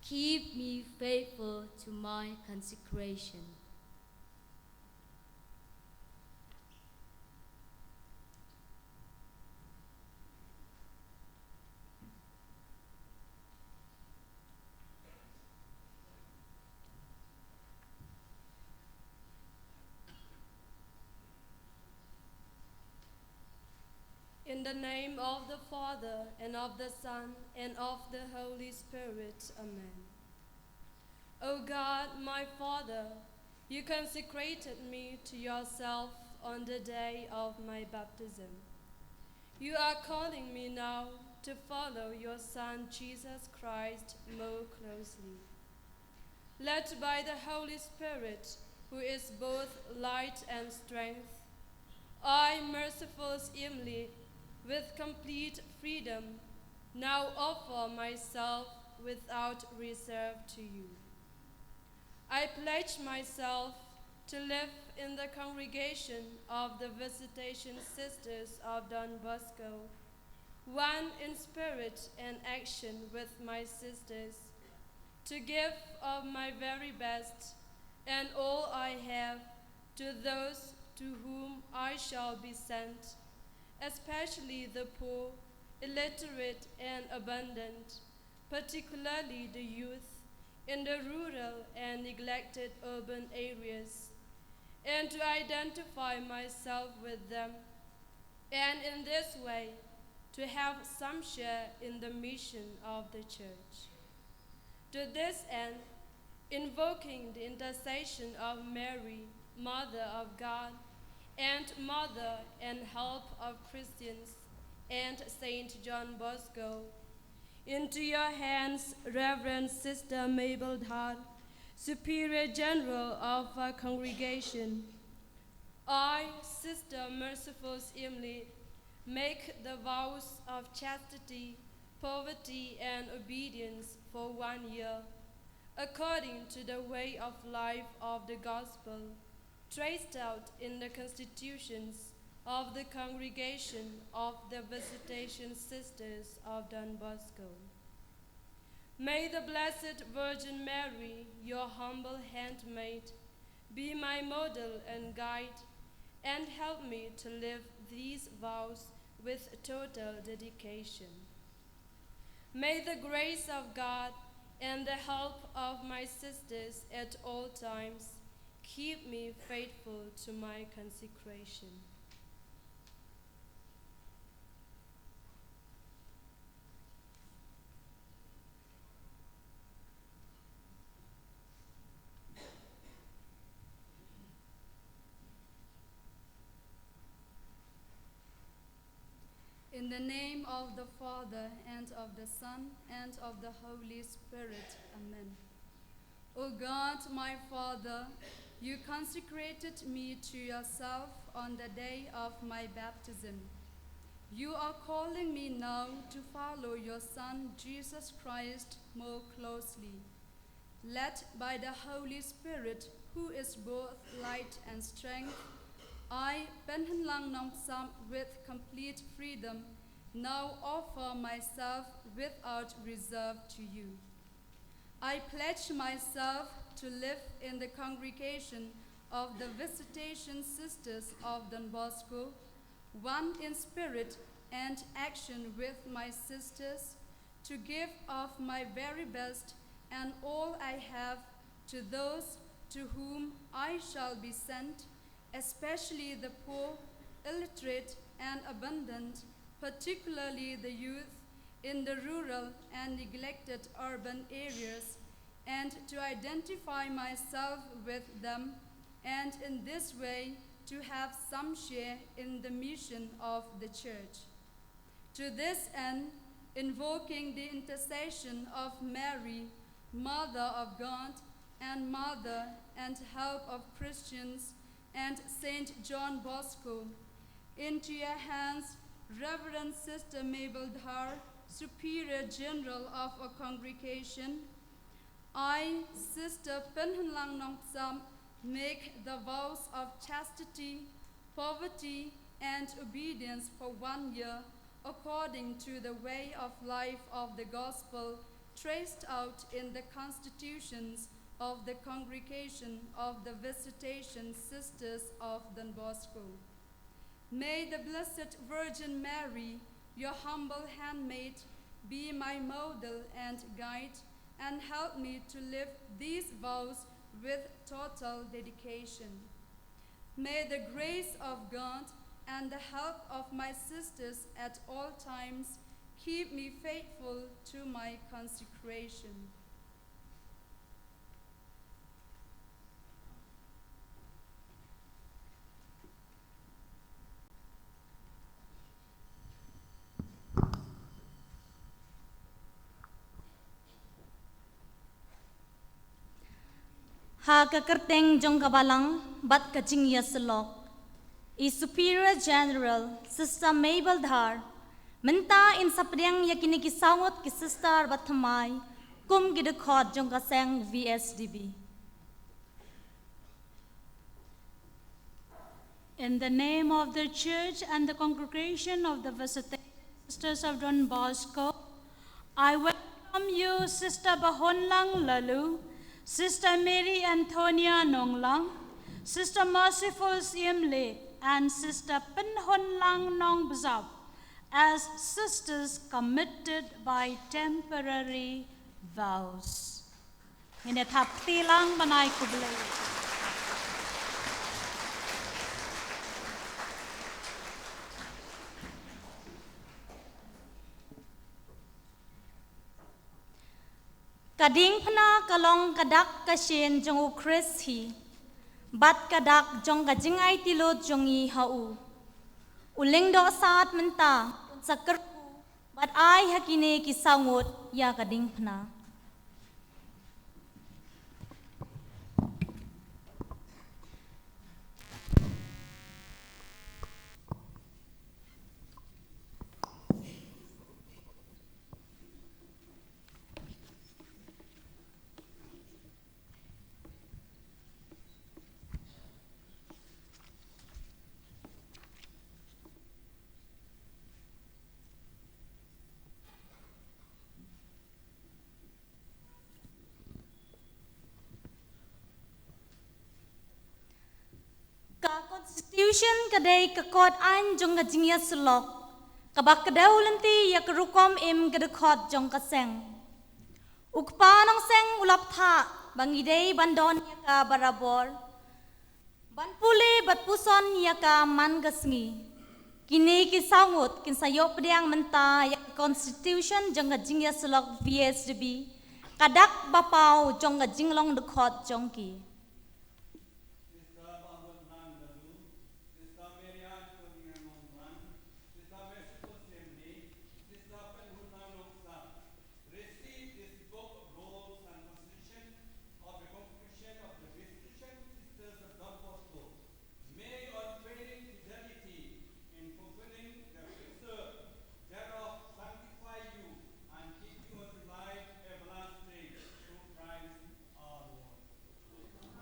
keep me faithful to my consecration. In the name of the Father, and of the Son, and of the Holy Spirit. Amen. O God, my Father, you consecrated me to yourself on the day of my baptism. You are calling me now to follow your Son, Jesus Christ, more closely. Led by the Holy Spirit, who is both light and strength, I, merciful Emily, with complete freedom, now offer myself without reserve to you. I pledge myself to live in the congregation of the Visitation Sisters of Don Bosco, one in spirit and action with my sisters, to give of my very best and all I have to those to whom I shall be sent, especially the poor, illiterate, and abundant, particularly the youth in the rural and neglected urban areas, and to identify myself with them, and in this way to have some share in the mission of the Church. To this end, invoking the intercession of Mary, Mother of God, and Mother and Help of Christians, and Saint John Bosco, into your hands, Reverend Sister Mabel Hart, Superior General of our congregation. I, Sister Merciful Emily, make the vows of chastity, poverty, and obedience for 1 year, according to the way of life of the gospel, traced out in the constitutions of the Congregation of the Visitation Sisters of Don Bosco. May the Blessed Virgin Mary, your humble handmaid, be my model and guide, and help me to live these vows with total dedication. May the grace of God and the help of my sisters at all times keep me faithful to my consecration. In the name of the Father, and of the Son, and of the Holy Spirit. Amen. O God, my Father, you consecrated me to yourself on the day of my baptism. You are calling me now to follow your Son, Jesus Christ, more closely. Led by the Holy Spirit, who is both light and strength, I, Penhan Lang Nong Sam, with complete freedom, now offer myself without reserve to you. I pledge myself to live in the congregation of the Visitation Sisters of Don Bosco, one in spirit and action with my sisters, to give of my very best and all I have to those to whom I shall be sent, especially the poor, illiterate, and abundant, particularly the youth in the rural and neglected urban areas, and to identify myself with them, and in this way to have some share in the mission of the Church. To this end, invoking the intercession of Mary, Mother of God, and Mother and Help of Christians, and Saint John Bosco. Into your hands, Reverend Sister Mabel Dhar, Superior General of our congregation. I, Sister Penhunlang Nongtsam, make the vows of chastity, poverty, and obedience for 1 year, according to the way of life of the gospel traced out in the constitutions of the Congregation of the Visitation Sisters of Don Bosco. May the Blessed Virgin Mary, your humble handmaid, be my model and guide, and help me to live these vows with total dedication. May the grace of God and the help of my sisters at all times keep me faithful to my consecration. Ha kakerteng jong kabalang bat kaching yaselok. I Superior General Sister Mabel Dhar menta in sapriang yakini kisangot ki sister bathamai kum gidekhot jong kaseng Vsdb. In the name of the Church and the congregation of the Visitation Sisters of Don Bosco, I welcome you, Sister Bahonlang Lalu, Sister Mary Antonia Nonglang, Sister Merciful Siem Le, and Sister Penhonlang Nong Bzab, as sisters committed by temporary vows. Ini thap tilang banai kublai. Kading pna kalong kadak kasien jong Chris hi, bat kadak jong kajingai tilot jong I hau. Uling do saat menta sakerku, bat ai hakine kisangot ya kading pna. Constitution kadai kakot an jong kajingya selok, kabak kadau lenti ya kerukom im kedekot jong kaseng. Ukpa nong seng ulap tha bangidei bandon ya ka barabor, ban pule bat puson ya ka man gasngi. Kini kisangut kin sayop pediang menta ya Constitution jong kajingya selok Vsdb, kadak bapau jong kajinglong dekot jong ki.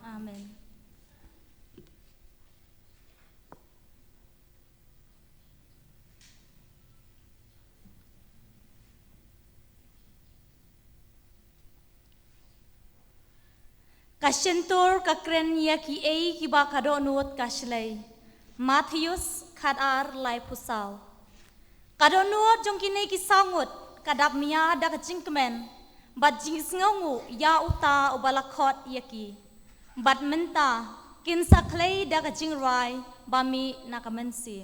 Amen. Kasyentur kakren ya ki ei ki ba kadonut kaslay. Matthews kadar lai pusau. Kadonut jong kini ki sangut kadap mia da kacingkemen. Bat jingis ngongu ya uta ubalakot ya ki. Bat menta kin saklay da kacing rai bami nakamensi.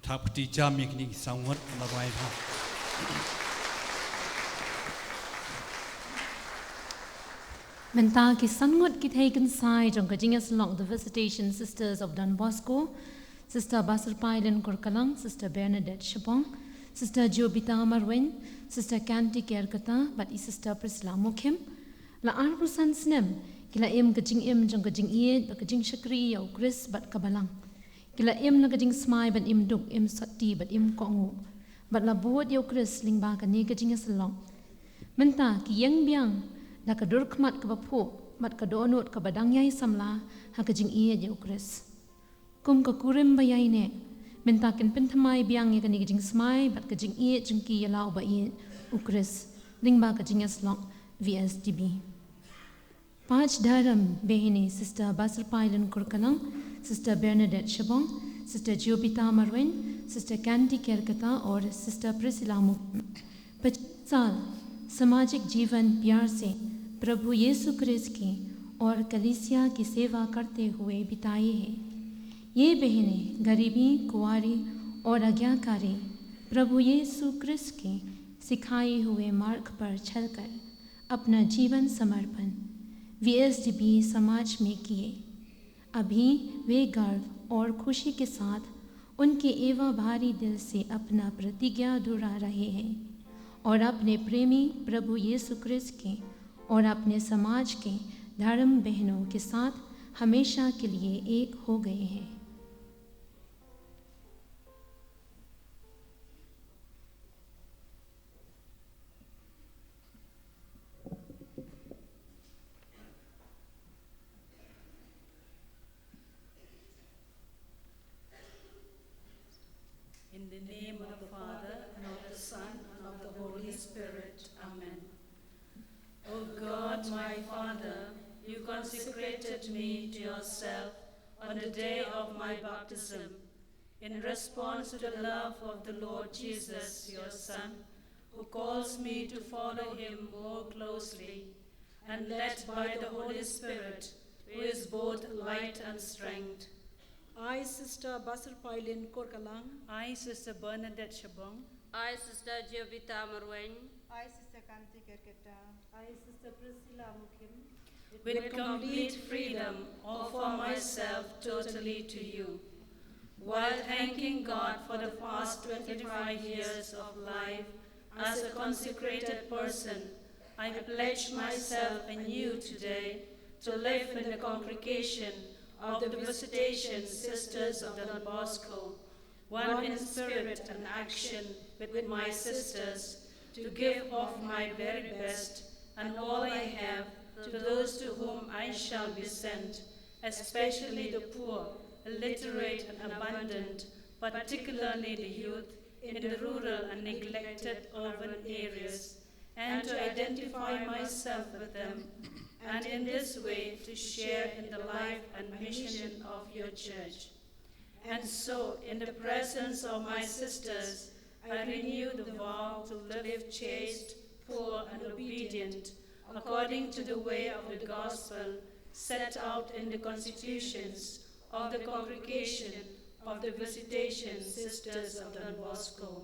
ทับตีจามีกนิสังวัดละไว้ครับ Menta ki sangot ki taken side on Kajingas along the Visitation Sisters of Don Bosco, Sister Basar Pailen Korkalang, Sister Bernadette Shillong, Sister Jobita Marwen, Sister Kanti Kerkata, but Sister Priscilla Mukim, La Arbusan Snem, Kila im Kajing im jong Kajing Ied, but Kajing Shakri or Chris but Kabalang. Kila im na Kajing Smai but im Duk im Sati but im Kongu, but La Boat yo Chris Lingba Kani Kajingas along. Menta ki yang biang. La kadur kmat ka bapu, mat ka donut ka badang yai samla, ha ka jing iya je ukris. Kum ka kurim bayai ne, mentakin pentamai biang ya ka ni jing smai, bat ka jing iya jing ki ya lau ba iya ukris, lingba ka jing yaslong Vsdb. Pach dharam behini Sister Basar Pailen Kurkalang, Sister Bernadette Shillong, Sister Jobita Marwen, Sister Kanti Kerkata और Sister Priscilla Mukim. 25 साल सामाजिक जीवन प्यार से प्रभु यीशु क्रिस्त की और कलीसिया की सेवा करते हुए बिताए हैं। ये बहनें गरीबी, कुंवारी और आज्ञाकारी प्रभु यीशु क्रिस्त के सिखाए हुए मार्ग पर चलकर अपना जीवन समर्पण वीएसडीबी समाज में किए। अभी वे गर्व और खुशी के साथ उनके एवं भारी दिल से अपना प्रतिज्ञा दोहरा रहे हैं और अपने प्रेमी प्रभु यीशु क्रिस्त के और अपने समाज के धर्म बहनों के साथ हमेशा के लिए एक हो गए हैं। In the name of the Father, and of the Son, and of the Holy Spirit. Amen. O God, my Father, you consecrated me to yourself on the day of my baptism, in response to the love of the Lord Jesus, your Son, who calls me to follow him more closely, and led by the Holy Spirit, who is both light and strength. I, Sister Basar Pailen Korkalang, I, Sister Bernadette Shillong, I, Sister Jovita Marwen, I, Sister Kanti Kerketa. I, Sister Priscilla Mukim, with complete freedom, offer myself totally to you, while thanking God for the past 25 years of life as a consecrated person. I pledge myself anew today to live in the congregation of the Visitation Sisters of Don Bosco, one in spirit and action with my sisters, to give of my very best and all I have to those to whom I shall be sent, especially the poor, illiterate and abandoned, particularly the youth in the rural and neglected urban areas, and to identify myself with them, and in this way to share in the life and mission of your church. And so, in the presence of my sisters, I renew the vow to live chaste, poor, and obedient, according to the way of the gospel set out in the constitutions of the congregation of the Visitation Sisters of Don Bosco.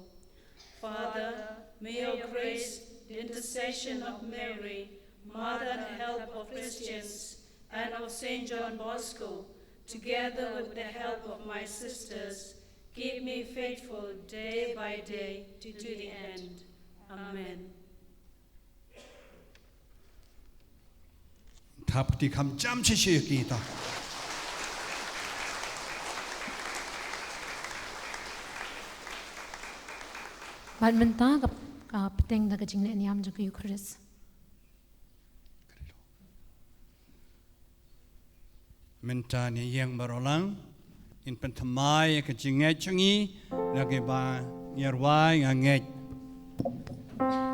Father, may your grace, the intercession of Mary, Mother and help of Christians, and of St. John Bosco, together with the help of my sisters, keep me faithful day by day to the end. Amen. ทับที่คำจำชื่อกีตา Bat menta ka peteng da ka jing le niam jang ka Eucharist. Menta ni yang barolang in pentamai ka jinget changi lagi ba nyarwai nganget. Away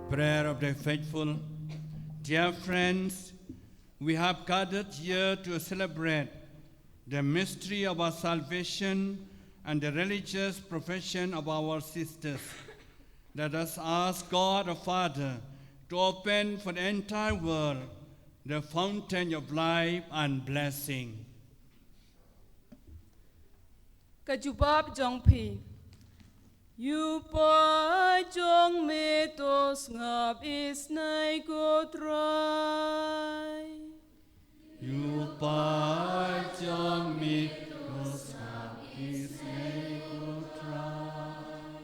prayer of the faithful. Dear friends, we have gathered here to celebrate the mystery of our salvation and the religious profession of our sisters. Let us ask God the Father to open for the entire world the fountain of life and blessing. Kajubab jong pi. You pa jong me tos ngap is nai go try. You pa jong me tos ngap is nai go try.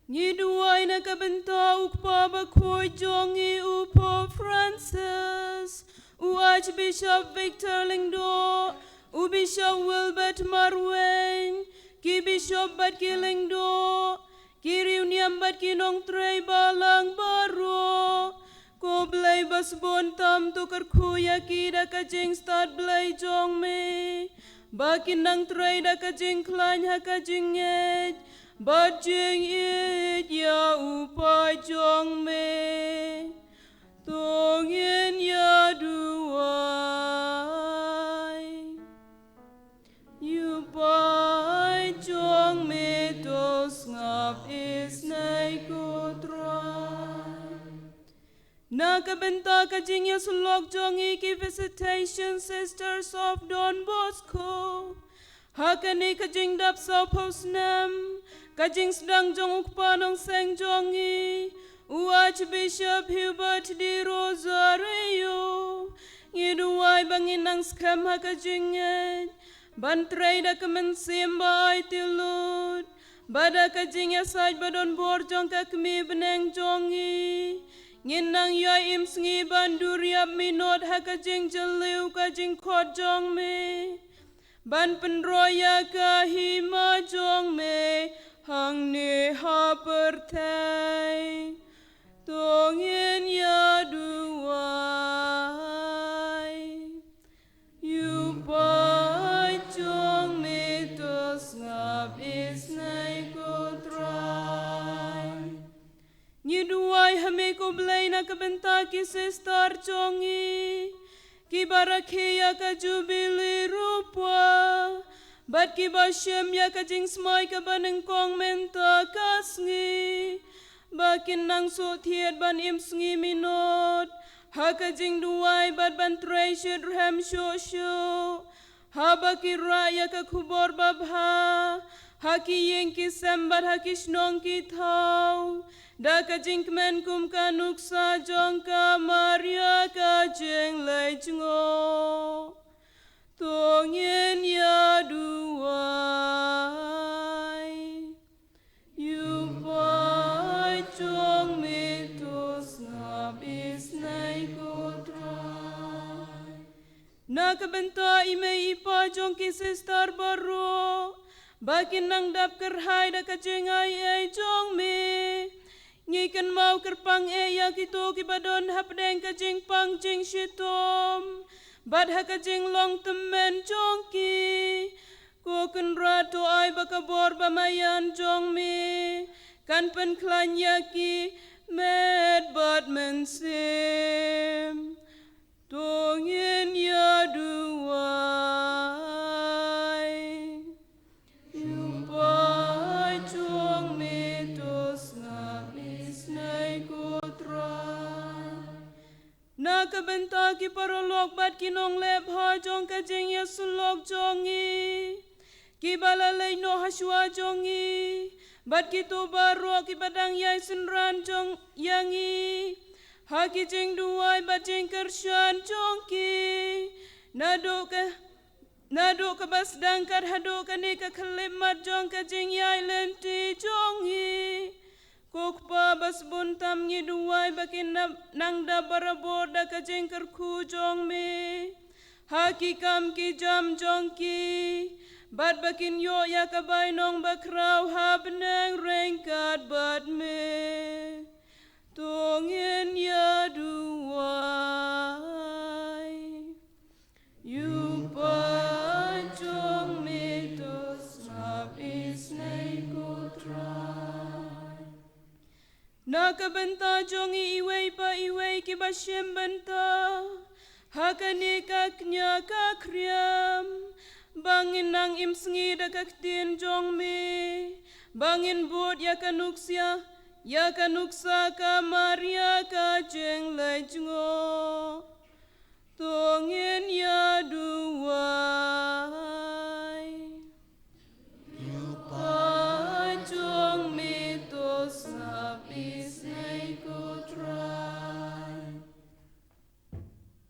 Ngiduay na kabenta ukpa bakoy jong i upo Francis. U Archbishop Victor Lingdo. U Bishop Wilbert Marwen. Ki Bishop Bat Kilingdo, Ki Reunion Bat Kinong Trey Balang Baro, Ko Blay Bas Bontam Tukar Kuya Ki Da Kajing Start Blay Jong Me, Bakin Nang Trey Da Kajing Klan Ha Kajing Ed, Bat Jing Ed Ya Upai Jong Me, Tong Yen Ya Duai, You Pai Jong Me Tos Ngap Is Nai Ko Try. Nakabenta Kajing Ya Sulok Jong Iki Visitation Sisters of Don Bosco. Hakani Kajing Dap Sao Posnam. Kajing Sedang Jong Ukpanong Seng Jong I. Archbishop Hubert Di Rosario. Ngiduay Banginang Skam Hakajing Ed. Bantray da kemensim ba ay tilud. Bada kajing asaj badon borjong kakmi beneng jongi. Nginang yoy imsngi banduriap minod ha kajing jeliu kajing kod jong me. Ban penroya kahima jong me. Hang ne ha pertai. Tongin ya duai. You pai jong me tos ngap is nai ko try. Nyiduai hame ko blay na kabenta ki sister jongi. Ki barakia ka Jubilee rupa. Bat ki basyam ya ka jing smay ka baneng kong menta kasngi. Bakin nang so thiet ban imsngi minot. Haka jing duai bat ban treasure ham shosho. Haba ki raya ka kubor babha. Haki yeng ki sembat haki shnong ki thau. Da ka jing kmen kum ka nuksa jong ka Maria ka jing lay jungo. Tongin ya duai. You pai jong me tos ngap is nai ko try. Nakabenta ime ipa jong ki sister baro. Bakin nang dap kerhai da kajing ay jong me. Ngikan mau kerpang ya kito ki badon hapdeng kajing pang jing shitom. Bad ha kajing long temen jong ki. Ko kan rato ay bakabor bamayan jong me. Kan pen klan yaki med bad mensim. Tongin ya duai. You pai jong me tos ngap is nai ko try. Nakabenta ki parolok bat kinong lep ha jong kajing ya sulok jongi. Ki balalay no haswa jongi. Bat ki to baro ki badang yai senran jong yangi. Ha ki jing duai bat jing kersyan jongki. Nado ka bas dangkat hado ka ni ka kalimat jong kajing yai lenti jongi. Kokpa bas buntam ngi duai bakin nang da barabor da kajing kerku jong me. Haki kam ki jam jong ki. Bat bakin yo ya kabay nong bakraw habnang rengkat bat me. Tongin ya duai. You pa jong me tos ngap is nai ko try. Nakabanta jongi iway pa iway kibashem banta. Hakani kaknya kakriam. Bangin nang imsngi da kaktin jong me. Bangin bot yakanuksia. Yakanuksa ka Maria ka jeng lejngo. Tongin ya duwai. Pajong mitos napis ko try.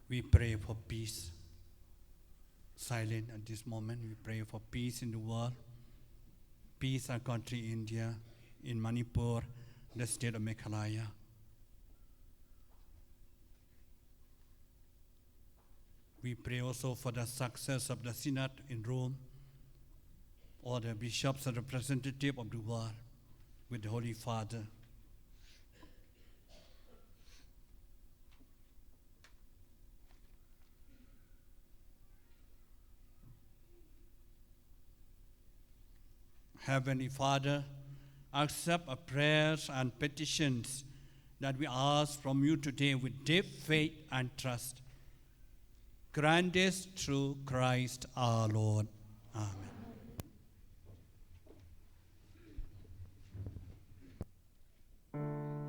We pray for peace. Silent at this moment, we pray for peace in the world. Peace in our country, India, in Manipur, the state of Meghalaya. We pray also for the success of the synod in Rome, all the bishops and representatives of the world with the Holy Father. Heavenly Father, accept our prayers and petitions that we ask from you today with deep faith and trust. Grant this through Christ our Lord. Amen. Power.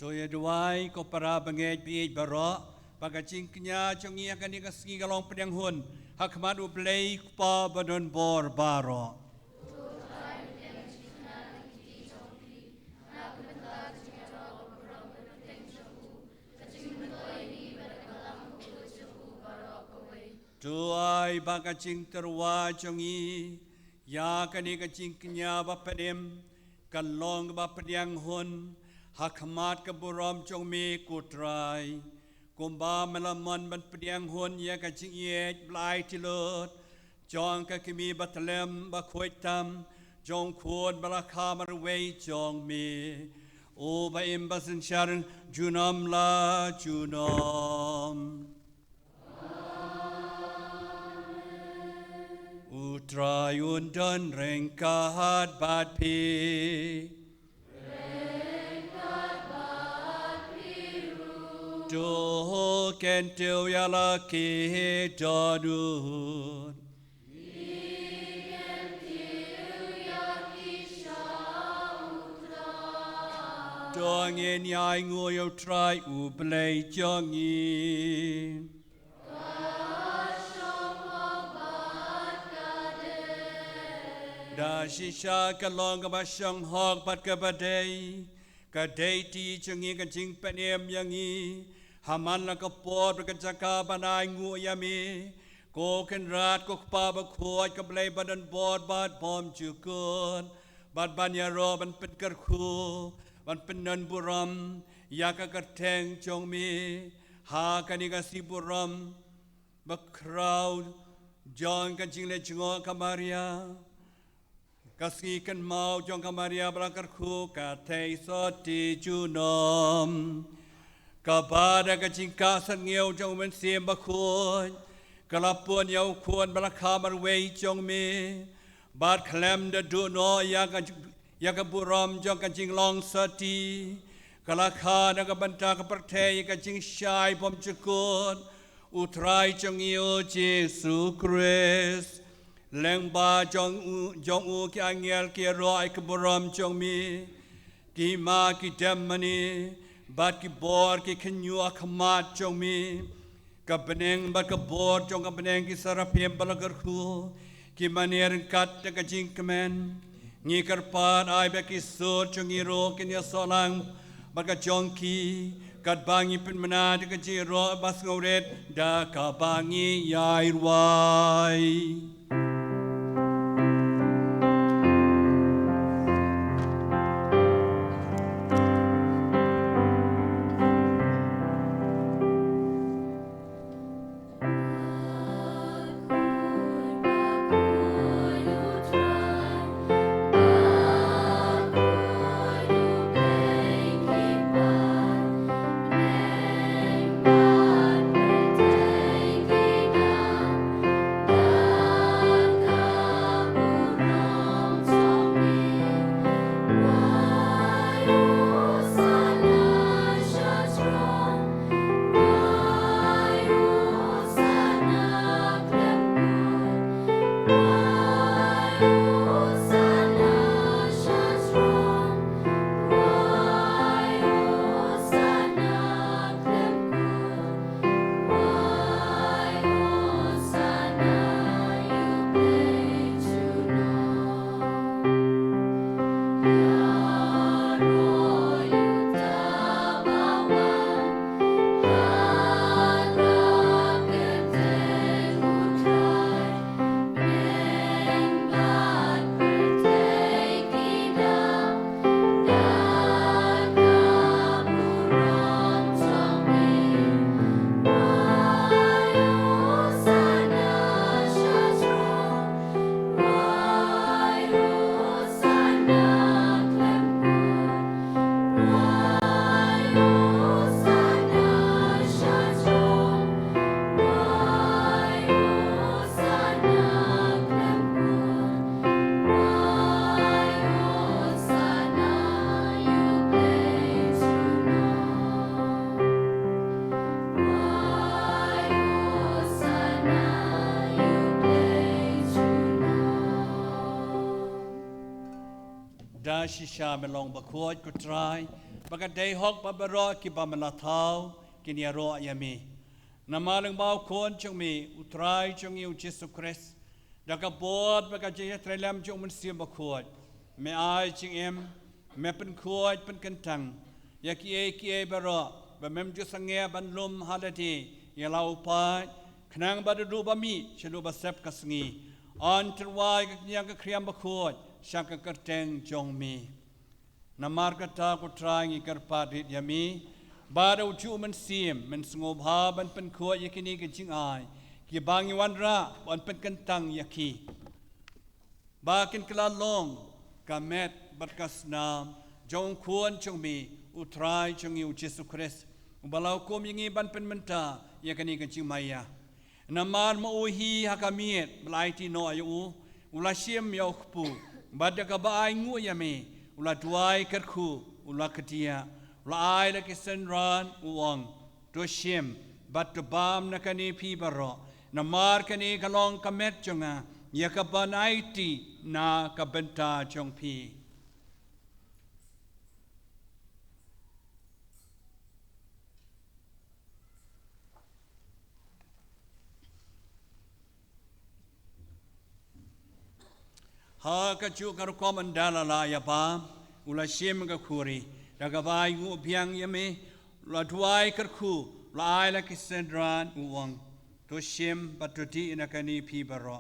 Toya duai ko para bangej pi baro pagacing knya chongi akan ikasgi galong pedang hun hakmat ublei pa badon bor baro. Tuai bagacing terwa chongi ya kan ikacing knya bapadem kalong bapadiang hun hakmat keburam chong me kutrai kumba melaman ban pediang hun ya kacing yet blai tilot jong ka kimi batlem ba khoitam jong khod balakha marwei jong me o ba imbasin sharan junam la junam utrai undan rengkat bat pi do ken til yala ki dadun dong in yai ngoy try u blay jongi da shisha kalong ba shang hog bat ka badai ka day ti chungi ka jing panem yangi haman la ka pot ka jaka banai ngu yami ko ken rat ko pa ba khoi ka blay badan bod bad bom chukun bad banya ro ban pit kar khu ban pinan buram ya ka teng chong mi ha ka ni ka si buram ba crowd John ka jing le chingo ka Maria kasi kan mau jong ka Maria brakar khu ka thei so ti chu nom ka ba ka jing ka san ngeu jong men sim ba khoi ka la pon yau khon brakha mar wei jong mi bat khlem da du no ya ka buram jong ka jing long so ti ka la kha na ka banta ka parthei ka jing shai pom chukun utrai jong io Jesu Christ leng ba jong u ki angel ki roi ki boram jong mi ki ma ki demani bat ki bor ki khnyu akhmat jong mi ka beneng bat ka bor jong ka beneng ki sarapem balagar khu ki manier kat ka jing kemen ngi karpan ai be ki so jong i ro ki nya solang bat ka jong ki kat bangi pen mana ka ji ro bas ngoret da ka bangi yai wai da shisha melong ba khoi ku trai bagat day hok babaro ki bamalathau kinyaro yami namalang bau kon chung mi utrai chung yu Jesus Christ daga bod bagat jaya trelam chung mun sim bakhot me ai ching em me pen khot pen kentang ki e baro ba mem ju sange ban lum halati yalau pa khnang badu bami chelu basep kasngi on terwai yang ka kriam bakhot shaka kerteng jong mi namar kata ko trying ikarpatit yami bada ucu men sim men sengob ha ban pen khot yakini ke jing ai ki bangi wanra on pen kentang yaki bakin kelalong kamet berkasnam jong kuan jong mi utrai jong yu Jesus Christ balau kom yangi ban pen menta yakini ke jing maya namar mauhi hakamiet belaiti no ayu ula sim yau khpu bada ka bai ngu yami ula tuai kerku ula ketia ula ai la kisenran uang to sim bat to bam nakani pi baro namar kani kalong kamet jonga yakabanaiti na kabenta jong pi ha ka chu ka ko mandala la ya ba ula sim ka khuri daga bai ngu biang yame la tuai kerku la ai la kisendran uang to sim patuti inakani pi baro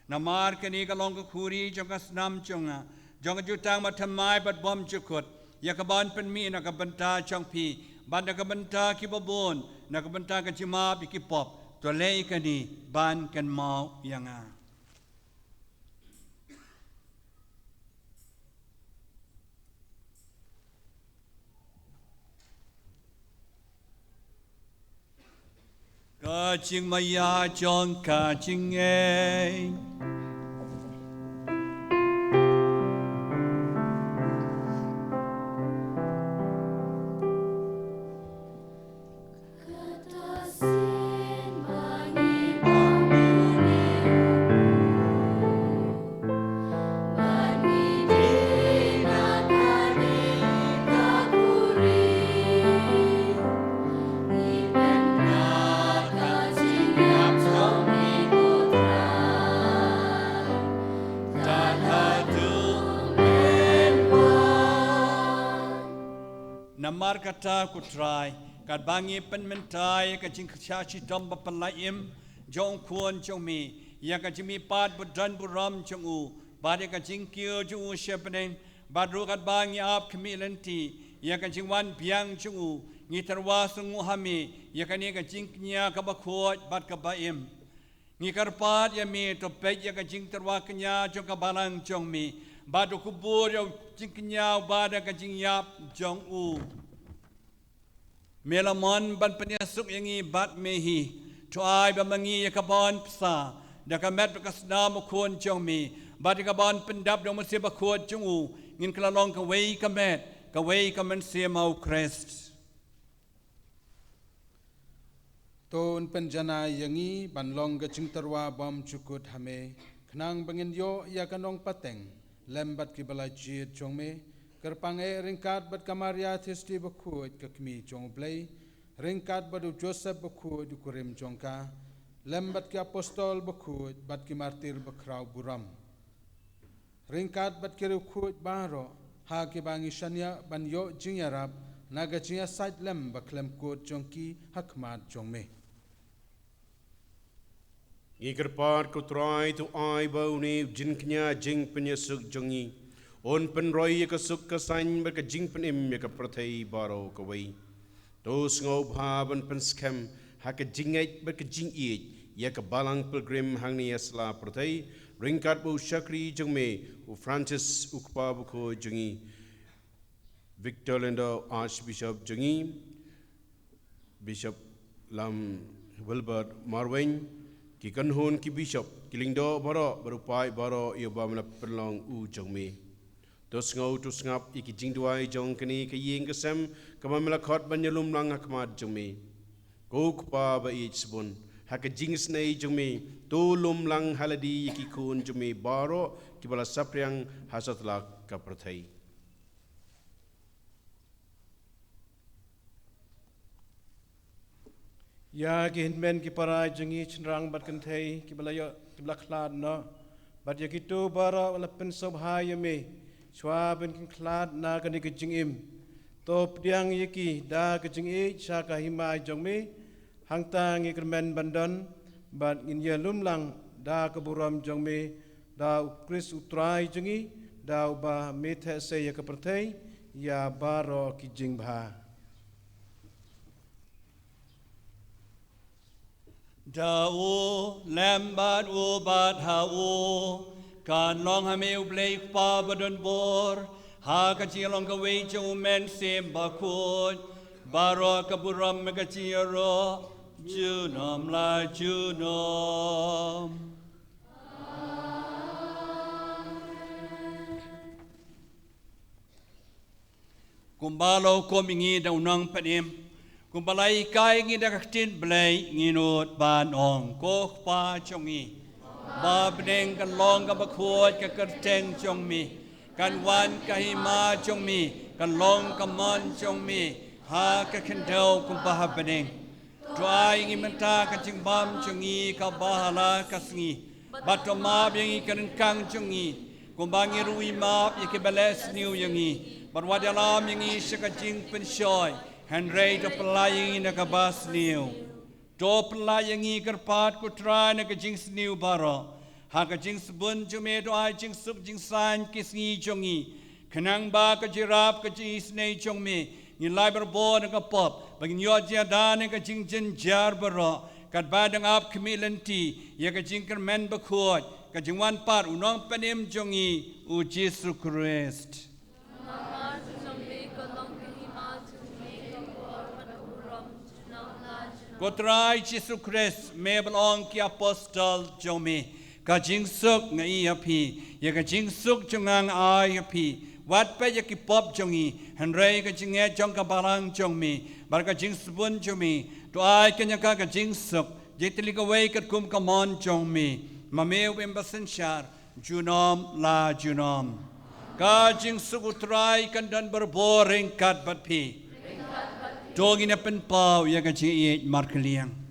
namar kani ka long ka khuri jonga snam jonga jonga jutang mathamai bat bom chukut yakaban pen mi nakabanta chong pi ban nakabanta ki babon nakabanta ka chima bi ki pop to lei kani ban kan mau yanga ka ching maya chong ka ching e namar kata ku try kat bangi pen mentai ka jing chachi dom ba palaim jong kuan jong mi ya ka jimi pat budan buram jong u bade ka jing kyo jong u shepnen badru kat bangi ap kemilenti ya ka jing wan biang jong u ngi terwa sungu hami ya ka ni ka jing nya ka ba khot bat ka baim ngi karpat ya mi to pej ya ka jing terwa knya jong ka balang jong mi badu kubur ya jing nya bada ka jing yap jong u melamon ban penyasuk yangi bat mehi tuai bamangi yakabon psa dakamet bekasna mukun jong mi bat yakabon pendap dong masih bakut jong u ngin kelalong ka wei kamen sia mau Christ ton penjana yangi banlong ga cingterwa bom cukut hame khnang bangin yo ya kanong pateng lembat ki balai chit jong me kerpange ringkat bat kamaria thisti bakhuat kakmi jong blai ringkat badu Joseph bakhuat kurim jongka lembat ki apostol bakhuat bat ki martir bakrau buram ringkat bat ki rukhut baro ha ki bangi shanya ban yo jingyarap naga jingya sait lem baklem kot jongki hakmat jongme Ikerpar ko try to ai bau ni jinknya jing penyesuk jongi on pen roy ka suk ka sain ba ka jing pen im ka prathai baro ka wei tos ngob ha ban pen scam ha ka jingai ba ka jing i ya ka balang pilgrim hang ni asla prathai ringkat bu shakri jongme u Francis ukpa bu ko jongi Victor Lendo Archbishop jongi Bishop Lam Wilbert Marwin ki kanhun ki bishop kilingdo baro berupai baro ia bamla perlong u jongme tos ngau tu ngap iki jingduai jong kini ke ying kesem kamamla khot banyalum lang hakmat jongme kok pa ba ich bun hak jings nei jongme tu lum lang haladi iki kun jongme baro ki bala sapriang hasatla ka prathai Ya kihin men ki para jengi cenrang bat kentai ki belayo ki belakhlad no bat ya kitu bara wala pen sobhaya me shwa ben kin khlad na kan ki jingim top diang yiki da ki jingi sha ka himai jong me hang ta ngi kermen bandan bat ngin ye lumlang da ka buram jong me da kris utrai jengi da ba me the se ya ka pertai ya baro ki jing bha Da o lambat o bat ha o kan long ha me blei pa badon bor ha ka chi long ka wei chu men sem ba khut baro ka buram me ka chi ro ju nom la ju nom kumbalo ko mingi da unang panim kumbalai kai ngi da kaktin blai ngi not ban ong ko pa chongi ba bneng kan long ka bakhuat ka kerteng chong mi kan wan ka hima chong mi kan long ka man chong mi ha ka kendau kum ba ha bneng try ngi menta ka ching bam chongi ka bahala ka sngi bato ma bngi kan kang chongi kumbangi rui ma ye ke beles new yangi barwadalam yangi shaka jing pen shoy Henry to pelayang na kabas niyo. To pelayang kerpat kutra na kajing sniu baro. Ha kajing sabun jume do ay jing sub jing san kisngi jongi. Kanang ba kajirap kajing isnay jong me. Ni liber bo na kapop. Bagin yodya da na kajing jen jar baro. Kat badang ap kamilanti. Ya kajing kermen bakut. Kajing wan par unong panim jongi. U Jesu Christ. Kotrai Jesu Christ me belong ki apostol jomi ka jingsuk ngai api ya ka jingsuk jungang ai api wat pe ya ki pop jongi henrei ka jinge jong ka barang jongmi bar ka jingsbun jomi to ai kenya ka jingsuk jetli ka wei ka kum ka mon jongmi mameu embasen shar junom la junom ka jingsuk utrai kan dan berboring kat bat pi Dogin na penpau ya kaci markeliang.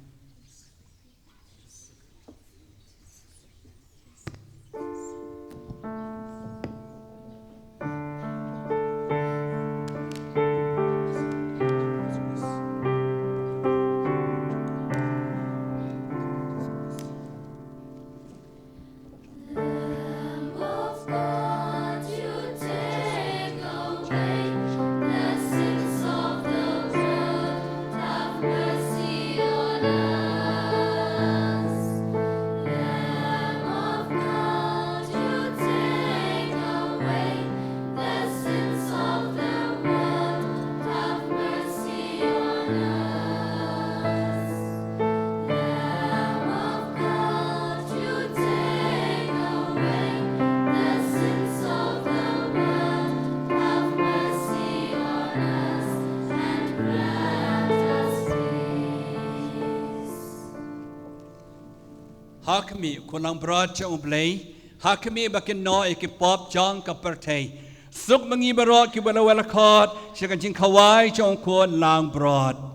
Hakmi kulang berat jauh belai. Hakmi bakin no ekipop jang kapertai. Suk mengi berat kibala welakot. Siakan jing kawai jauh kuan lang berat.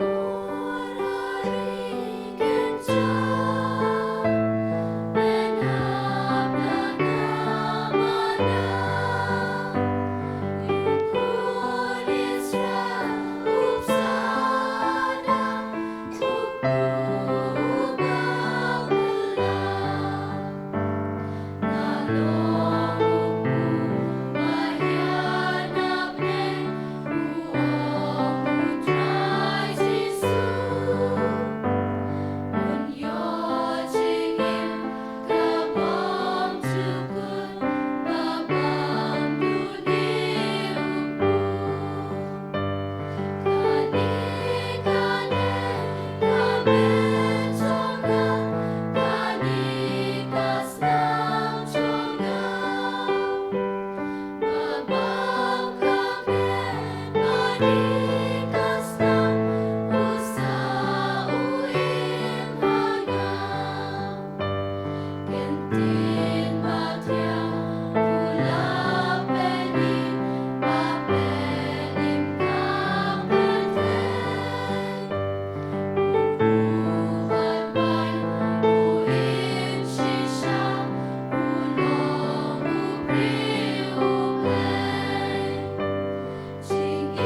No Sing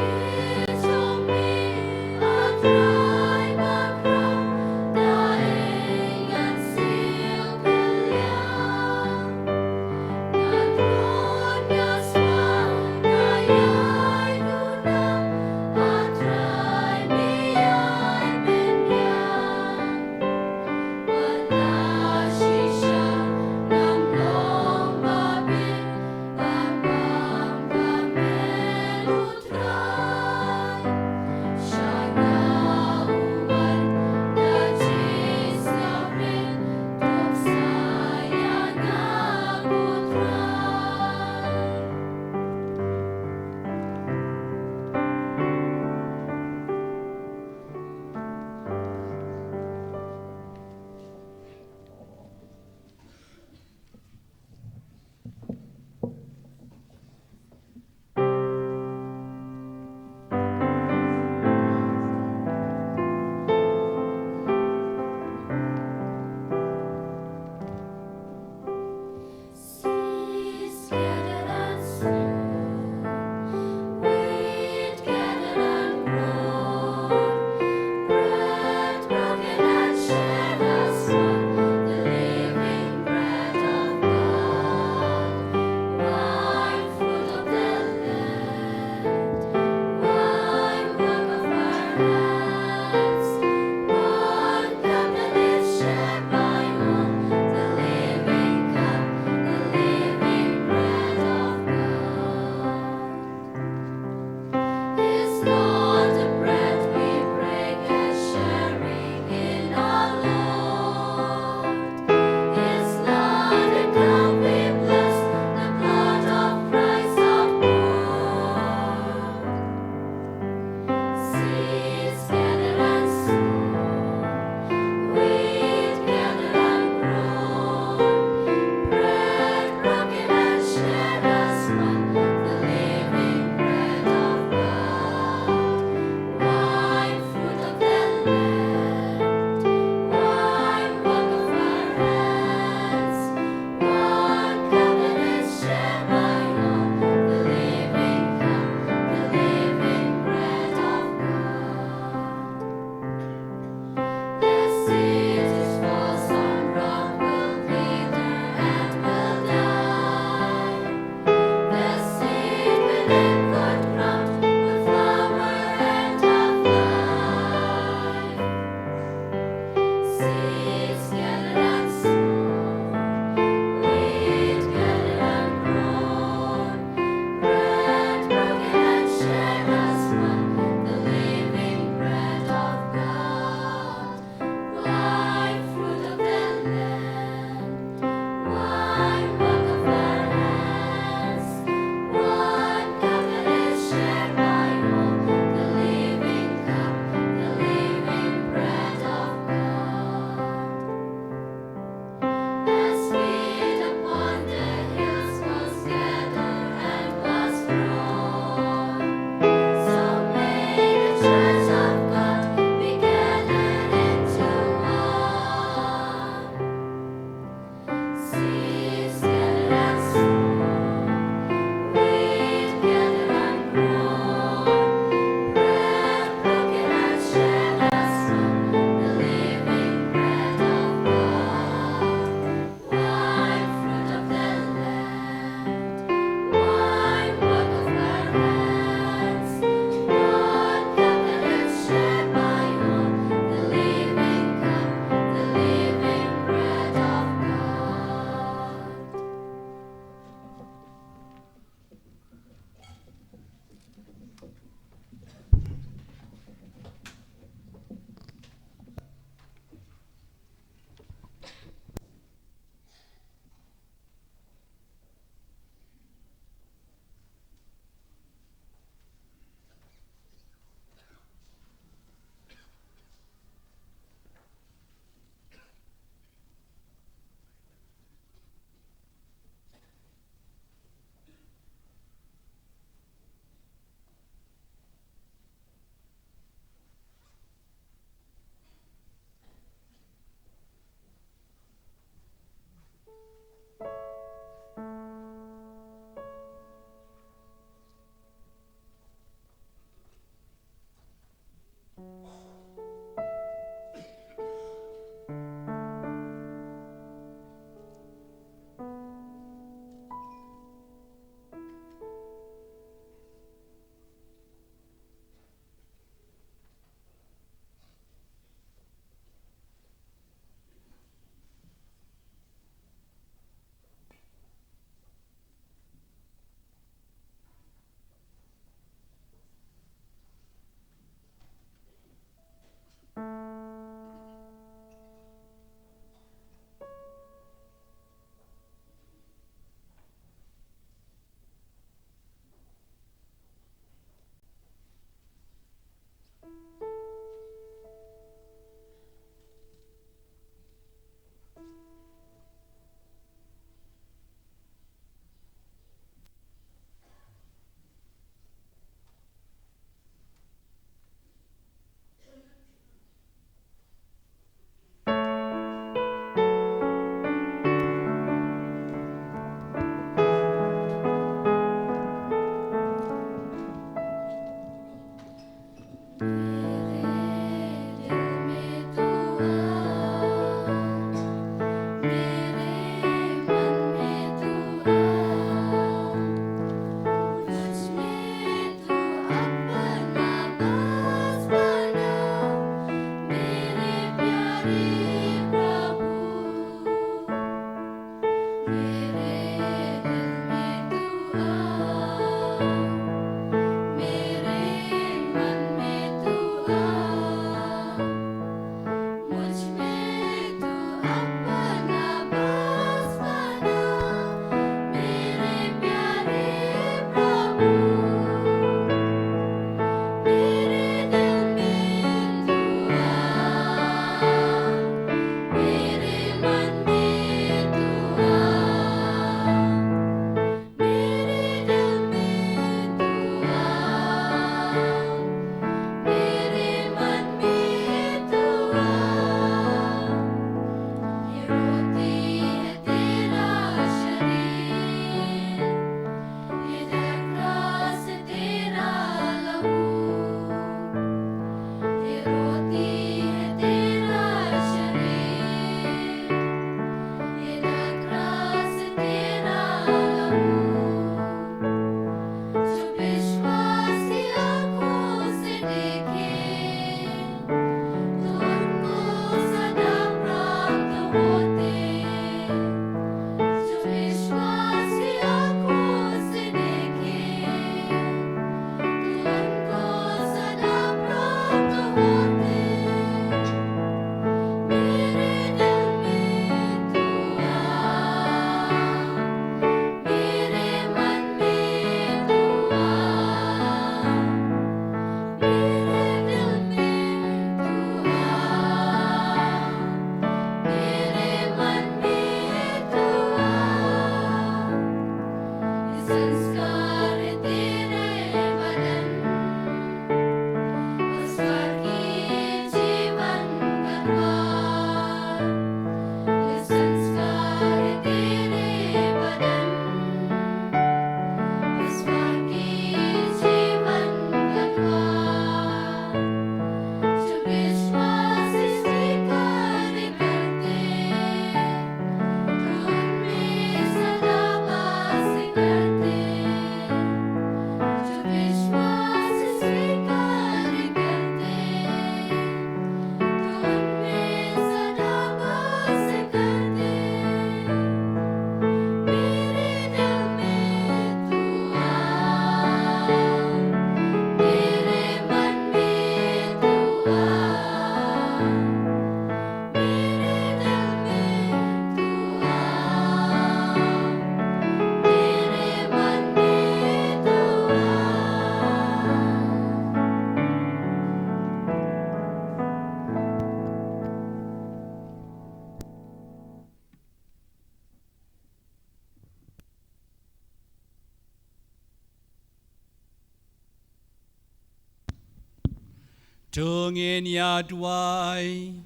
Tungin yadwai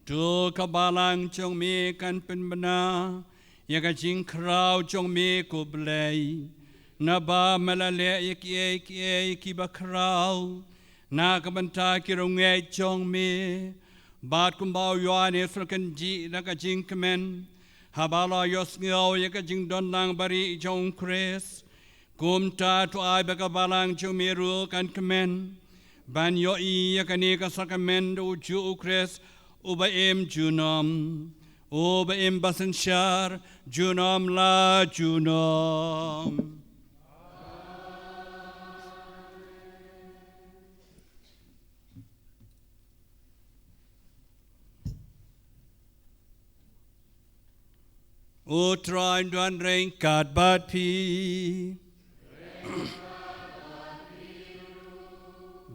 Tu kabalang chong mi kan penbena Yaga jing krau chong mi ko blay Naba malale yaki kiba krau Na kabanta kirungai chong mi Bat kumbau yuane sulkan ji naga jing kemen Habala yos ngau yaga jing don lang bari chong kres Kumta tu ai bakabalang chumiru kan kemen ban yo i yakani ka sakamen do ju ukres uba em junom uba em basan shar junom la junom Utrain duan ring kat bat pi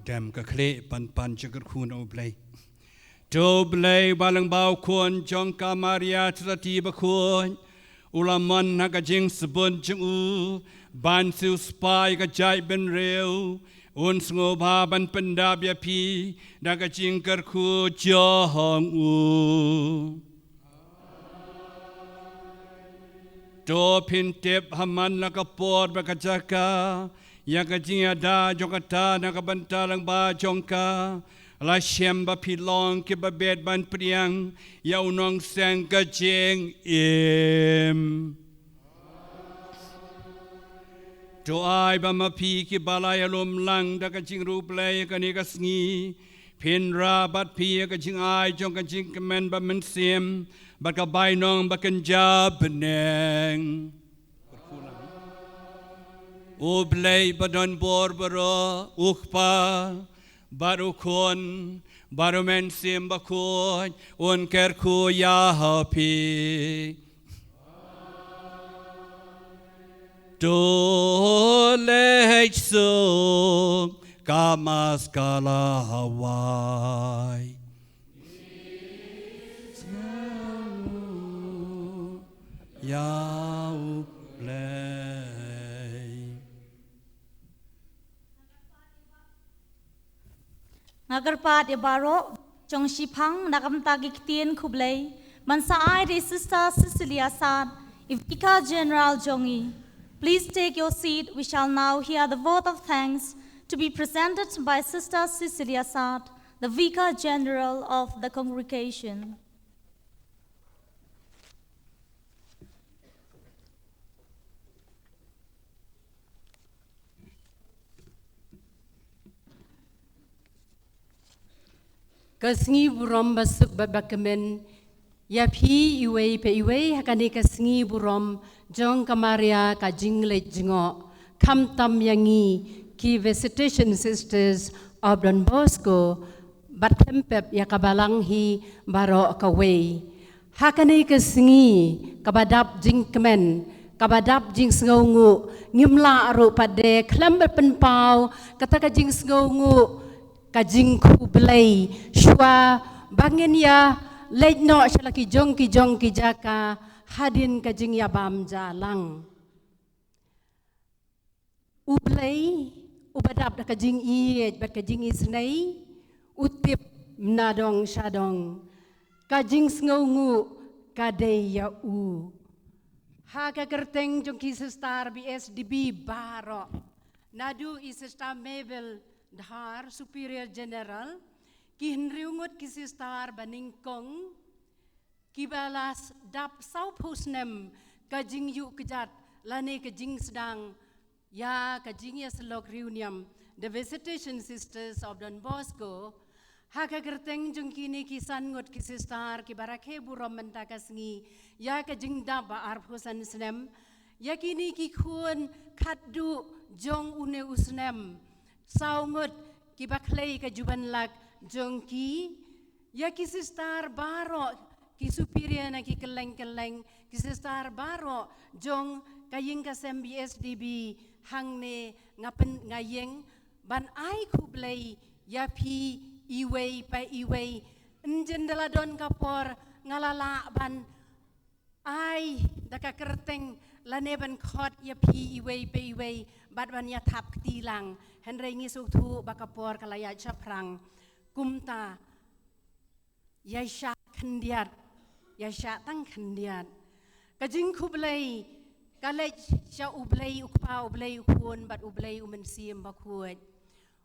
Dem ka kle pan jagar khun oblay to blay balang bau khun jong ka maria trati ba khun ulaman na ka jing sabun jung u ban su spai ka jai ben reu un sngo ba ban pandab ya pi na ka jing kar khu jo hong u To pintip haman nakapod bakajaka. Yakajing ada jokata nakabantalang ba jongka. La shemba pilong kibabed ban priang. Yaunong sang kajing im. To ai ba mapi ki balay alum lang da kajing ruplay kanika sngi. Pin ra bat pi kajing ai jong kajing kemen ba mensim. Bat kabay nong bakan jab beneng. Ublay badon borbaro ukpa baru kon baru mensim bakon unker ku ya happy Dolech sung kamas kala Hawaii Yau play Ngagarpat ibaro jong shipang nakamtagi kitien kublay mansa ai de sister Cecilia Sad Vicar General Jongi. Please take your seat. We shall now hear the vote of thanks to be presented by Sister Cecilia Sad, the Vicar General of the congregation. Kasngi burom basuk babakamen ya phi iwe pe iwe hakani kasngi burom jong kamaria ka jingle jingo kam tam yangi ki visitation sisters of Don Bosco bat tempep ya kabalang hi baro kawe hakani kasngi kabadap jing kemen kabadap jing sngongu ngimla ro pade klamber penpau kata ka jing sngongu kajing kublay shwa bangin ya late no shala ki jong ki jaka hadin kajing ya bam jalang ublay ubadap da kajing iet bat kajing isnay utip nadong shadong kajing sngongu kadey ya u ha ka kerteng jong ki star Vsdb baro nadu isista Mabel Dhar Superior General ki henriungot ki sistar baningkong ki balas dap sau pusnem kajing yu kejat lane kajing sedang ya kajing ya selok reunion the visitation sisters of Don Bosco ha ka kerteng jung kini ki sangot ki sistar ki barakhe burom mentakasngi ya kajing dap ba arpusan snem ya kini ki khun khaddu jong une usnem saungut ki baklay ka juban lak jongki ya ki sistar baro ki superior na ki keleng ki sistar baro jong kayeng ka sem Vsdb hangne ngapen ngayeng ban ai kublay ya phi iwe pa iwe njendela don kapor ngalala ban ai daka kerteng laneban khot ya phi iwe pa iwe bat ban ya thap tilang Henry ngisuk tu bakapor kalaya chaprang kumta yaisha khandiat yaisha tang khandiat kajing kublay kalay cha ublay ukpa ublay ukun bat ublay umensim bakuat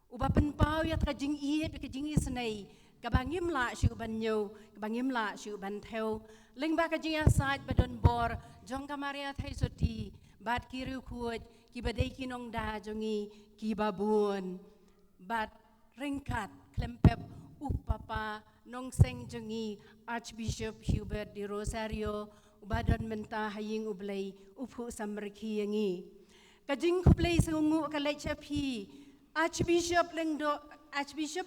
ubapen pau yat kajing iet kajing isnay kabangim la shu banyo kabangim la shu ban theo ling ba kajing aside badon bor jong kamaria thai soti bat kiru kuat ki badai kinong da jongi ki babun bat ringkat klempep upapa nong seng jongi Archbishop Hubert de Rosario ubadon menta haying ublay upu samriki yangi kajing kublay sungu kalay chapi Archbishop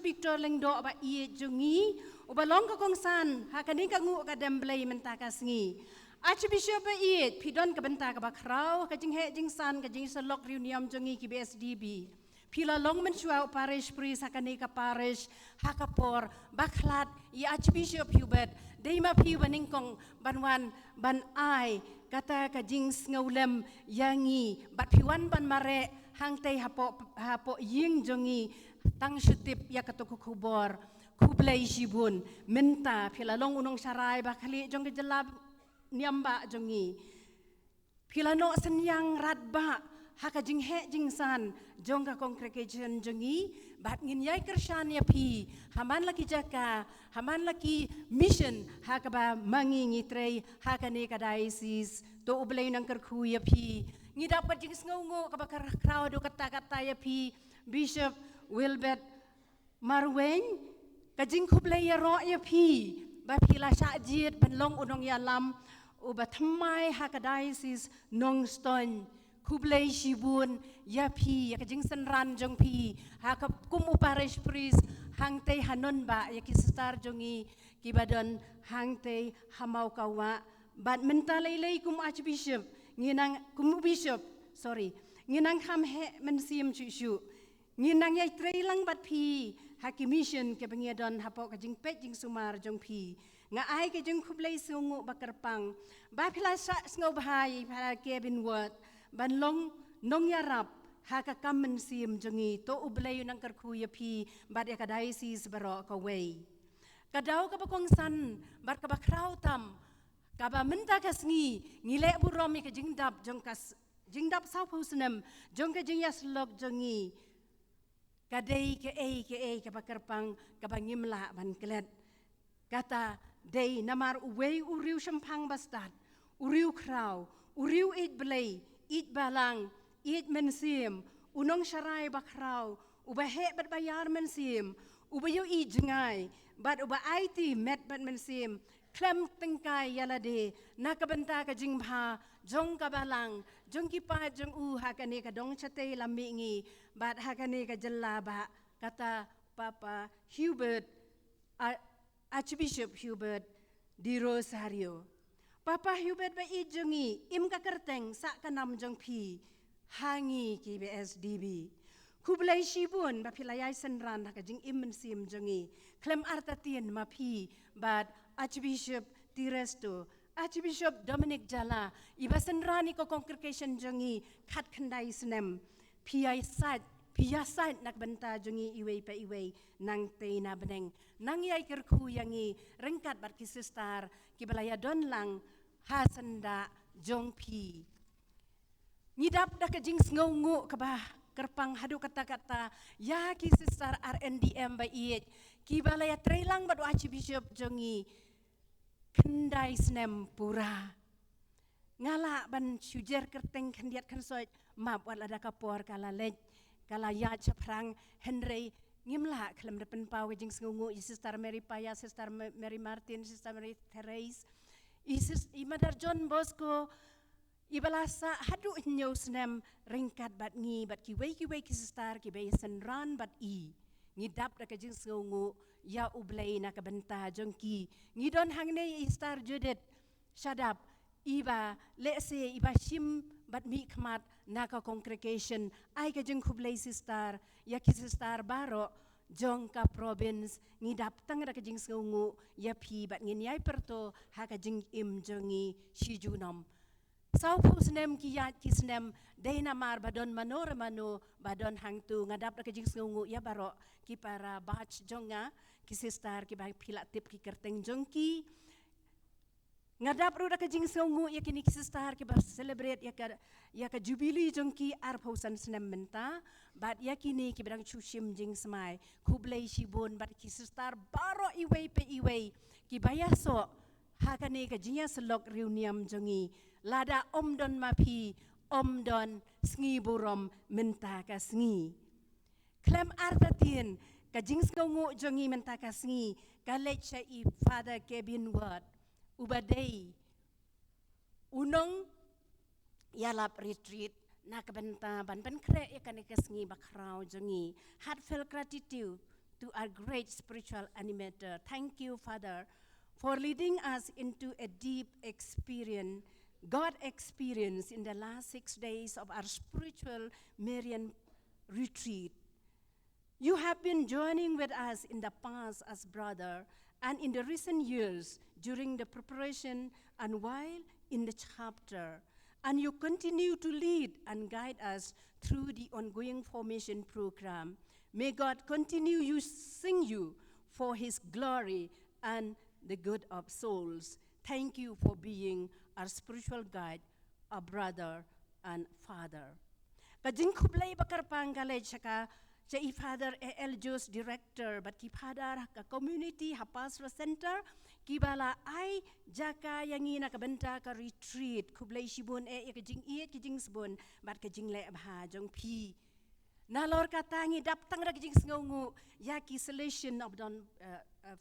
Victor lengdo ba iye jongi ubalong ka kongsan hakani ka ngu ka demblay menta kasngi Archbishop iet pidon ka benta ka bakraw kajing he jing san kajing salok reunion jongi ki Vsdb pila long menchua parish priest hakani ka parish hakapor baklat i Archbishop Hubert deima pi waningkong banwan ban ai kata kajing ngawlem yangi bat piwan ban mare hangtay hapo ying jongi tang shutip ya katukukubor kublay shibun menta pila long unong saray bakali jong kejelab niamba jongi Pilano senyang radba haka jing he jing san jong ka congregation jongi bat ngin yai kershan ya pi haman laki jaka haman laki mission haka ba mangi ngitrei haka ne ka diocese to ublay nang kerku ya pi ngidap ka jing sngongo ka ba crowd do kata-kata ya pi Bishop Wilbert Marwen ka jing kublay ya ro ya pi ba pila sha jiet ban long unong ya lam uba thamai haka diocese nong ston kublay shibun ya pi ya kajing senran jong pi haka kum uparish priest hangte hanon ba ya ki sister jongi kibadon hangte hamau kawa bat mentalai lay kum archbishop nginang kum bishop nginang ham he mensim chu nginang yai trailang bat pi haki mission ke bangedon hapo kajing pet jing sumar jong pi nga ai ke jeng kublay sungu bakarpang ba pila sa sngo bahai para Kevin Word ban long nong yarap haka kamen sim jongi to ublay nang karkuya pi ba ya diocese baro ka way kadaw ka bakong san bar ka bakraw tam ka ba menta kasngi ngile burom ke jingdap jong kas jingdap sa pusnem jong ke jing yaslok jongi kadai ke ai ka bakarpang ka bangimla ban klet kata day namar uway uriu shampang bastad uriu kraw uriu it blay it balang it mensim unong sharai bakraw ubahe bat bayar mensim ubayo i jengay bat uba IT met bat mensim klem tengkai yalade nakabenta ka jingpha jong kabalang jong kipa jong hakane ka dong chate lamingi bat hakane ka jallaba kata Papa Hubert Archbishop Hubert di Rosario. Papa Hubert ba ijongi im kakerteng sa kanam jong pi hangi ki Vsdb. Kublay shibun ba pilayay senran ka jing im mensim jongi. Klem artatien ma pi bad Archbishop Tiresto. Archbishop Dominic Jala iba senrani ko congregation jongi kat kendai senem pi sat Piyasat nakbenta jongi iway pa iway nang tay na beneng. Nang yay kerku yangi rengkat bat kisistar kibalaya don lang hasanda jong pi. Ngidap da kajing sngongu kabah kerpang hadu kata-kata ya kisistar RNDM ba iet kibalaya trailang bat Archbishop jongi kendai snem pura. Ngala ban sujer kerteng kendiat kensoit map wat lada kapor kala lej kala ya chaprang Henry ngimla kelam depan pawe jing sngungu Sister Mary Paya, Sister Mary Martin, Sister Mary Therese, Imadar John Bosco, ibalasa hadu nyaw snem ringkat bat ngi bat kiway ki sister ki bay senran bat i ngidap da kajing sngungu ya ublay na kabenta jongki ngidon hangne Sister Judith shadap iba lese iba shim bat mi kmat naka congregation ay kajeng kublay sister ya ki sister baro jong ka province ngidap tang da kajeng sngungu ya pi bat ngin yai perto ha kajeng im jongi shijunom sau pusnem ki yat ki snem dayna mar badon manor mano badon hangtu ngadap da kajeng sngungu ya baro ki para batch jonga ki sister ki ba pila tip ki kerteng jongki ngadap ruda ka jing songu ya kini kisistar ki bar celebrate ya ka Jubilee jongki arpausan senem menta bat ya kini ki bidang chushim jing smai kublay shibun bat kisistar baro iway pe iway ki bayaso hakane ka jinya selok reuniam jongi lada omdon mapi omdon sngi burom menta ka sngi klem artatin ka jing songu jongi menta ka sngi ka lecha I Father Kevin Word Ubadai unong yalap retreat nakabenta ban kre yakan ikasngi bakraw jongi heartfelt gratitude to our great spiritual animator. Thank you, Father, for leading us into a deep experience, God experience in the last 6 days of our spiritual Marian retreat. You have been joining with us in the past as brother and in the recent years during the preparation and while in the chapter. And you continue to lead and guide us through the ongoing formation program. May God continue using you for His glory and the good of souls. Thank you for being our spiritual guide a brother and father. Kajing kublay bakar panggalay saka sa father Eljus director but ki father ka community ha pastoral center kibala ay jaka yangi na kabenta ka retreat kublay shibun kajing kajing sbun but kajing le abha jong pi nalor katangi daptang ra kajing sngongu ya ki selection of Don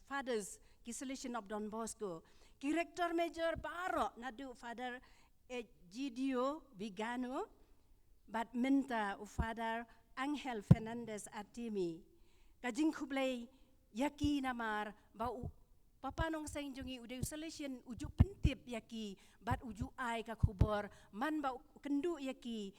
fathers ki selection of Don Bosco ki rector major baro nadu father Gidio Vigano but minta u father Angel Fernandez Atimi kajing kublay yaki namar ba papanong sa injongi uday selection uju pentip yaki but uju ay kakubor man ba kendu yaki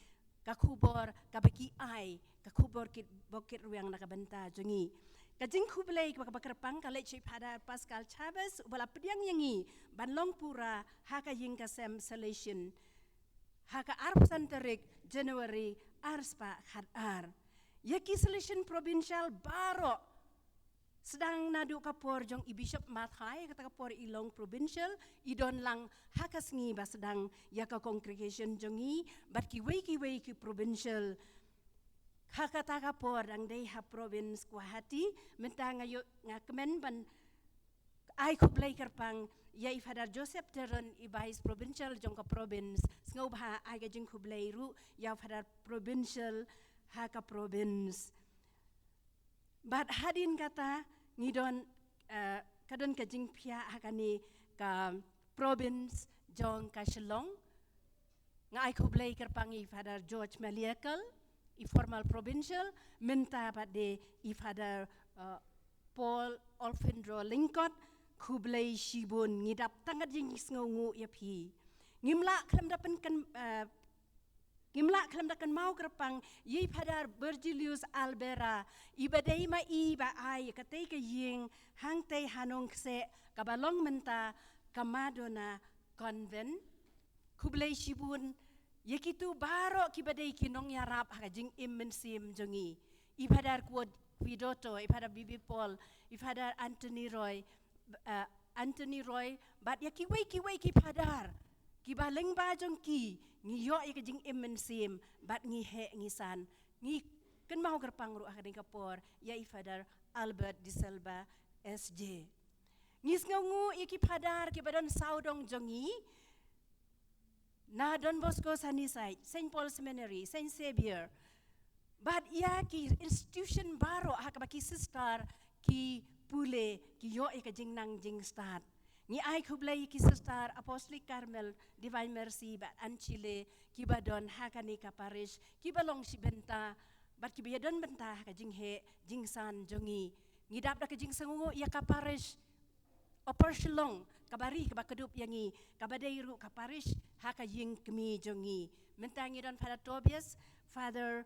kakubor kabaki ay kakubor kit bokit ruang nakabenta jongi kajing kublay kabakarpang kalay chay pada Pascal Chavez wala pediang yangi banlong pura haka ying kasem selection haka arpsanterik January arspa khadar yaki selection provincial baro sedang nadu kapor jong ibishop mathai kata kapor ilong provincial idon lang hakas ngi ba sedang yaka congregation jongi bat ki provincial haka ta kapor dang dei ha province Guwahati mentang ayo ngakemen ban ai kublay karpang yai Father Joseph Teron ibais provincial jong ka province ngau ba ai ga jing kublay ru ya Father provincial ha ka province but hadin kata ngidon kadon ka jing pia hakani ka province jong ka Shillong nga ai kublay karpang i Father George Maliakal i formal provincial menta pade i Father Paul Olfindro Lingkot kublay shibun ngidap tangat jing sngongu yapi ngimla klam dakan mau kerpang yi Padar Virgilius Albera ibadai ma iba ay katay kaying hangtay hanong kse kabalong menta kamadona convent kublay shibun yakitu baro kibadai kinong yarap hakajing immensim jongi ibadar kuod Widoto ibadar Bibi Paul ibadar Anthony Roy but ya kiway ki padar kibaleng bajong ki ngiyo ya kajing immensim but ngihe ngisan ngi kan mau kerpang ru akading kapor ya ifadar Albert Di Selva SJ ngis ngungu iki padar ki badon saudong jongi na Don Bosco Sunnyside St. Paul Seminary St. Xavier but ya ki institution baro hakabaki sister ki pule ki yo ikajing nang jing start ni ai kublay ki sister Apostolic Carmel Divine Mercy ba Anchile ki badon hakani ka parish ki balong si benta bat ki biadon benta hakajing he jingsan jongi ngidap da kajing sangungo ya ka parish Upper Shillong kabari kabakedup yangi kabadairu ka parish hakajing kemi jongi mentangi don Father Tobias Father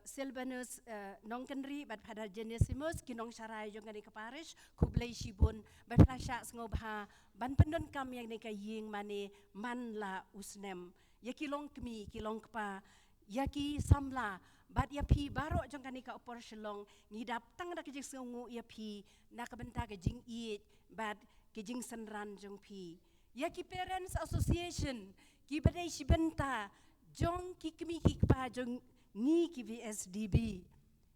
Silvanus nongkenri bat Father Genesimus kinong saray jong kani kaparish kublay shibun bat flasha ngobha ban pendon kam yang ni kaying mane manla usnem yakilong kmi kilong kpa yaki samla bat yapi baro jong kani ka Upper Shillong ngidap tang da kijing sungu yapi nakabenta kijing iit bat kijing senran jong pi yaki Parents Association ki badai shibenta jong kikmi kikpa jong ni ki Vsdb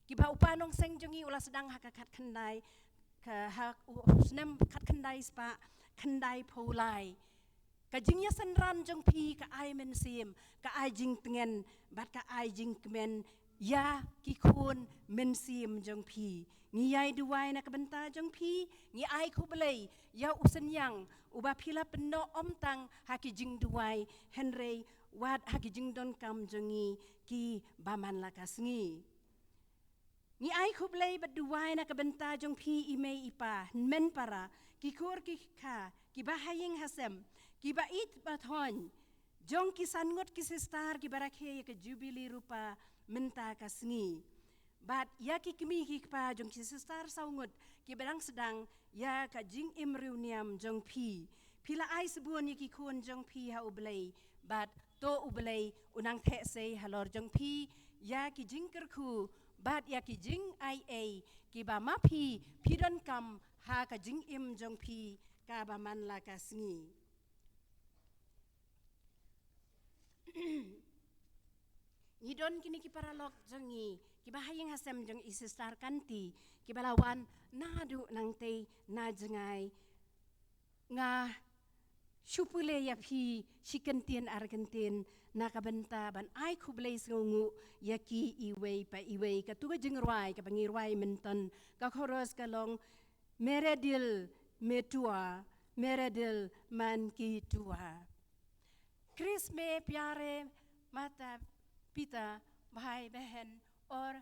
kiba upanong seng jongi ula sedang hakakat kendai ka hak usnem kat kendai spa kendai polai kajingnya senran jong pi ka ai mensim ka ai jing tengen bat ka ai jing kemen ya ki kun mensim jong pi ngiyai duai na kabenta jong pi ngi ai kublay ya usenyang uba pila peno omtang haki jing duai Henry wat haki jing don kam jongi ki baman lakas ngi ai kublay bat duai na kabenta jong pi ime ipa men para ki kur ki ka ki bahaying hasem ki bait bathon jong ki sangot ki sistar ki barakhe ke Jubilee rupa menta kasngi bat ya ki kimi ki pa jong ki sistar saungut ki berang sedang ya ka jing imreuniam jong pi pila ai sebun ki kun jong pi ha ublay bat to ublay unang the say halor jong pi ya ki jing kerku bat ya ki jing ia ki ba ma pi pidon kam ha ka jing im jong pi ka ba man la kasngi Idon kini kiparalok jangi kibahayang hasem jang isistar kanti kibalawan nadu nang te na jangai nga Shupule ya phi shikantin argentin nakabenta ban ai khublei sungu yaki iwei pa iwei katuga jingrwai ka pangirwai menton ka khoros kalong meredil metua meredil man ki tua Chris में प्यारे माता पिता भाई बहन और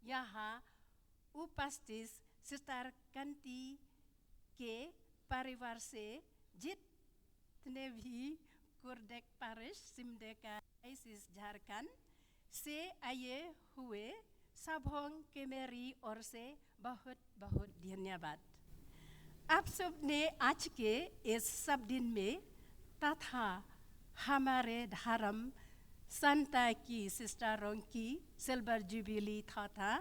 यहाँ उपस्थित sister कंती के परिवार से जितने भी कुर्देक पारिश सिमडेका आईसीस झारखंड से आए हुए सबों के मेरी ओर से बहुत बहुत धन्यवाद। आप सब ने आज के इस सब दिन में तथा हमारे धर्म संता की सिस्टरों की सिल्वर जुबिली तथा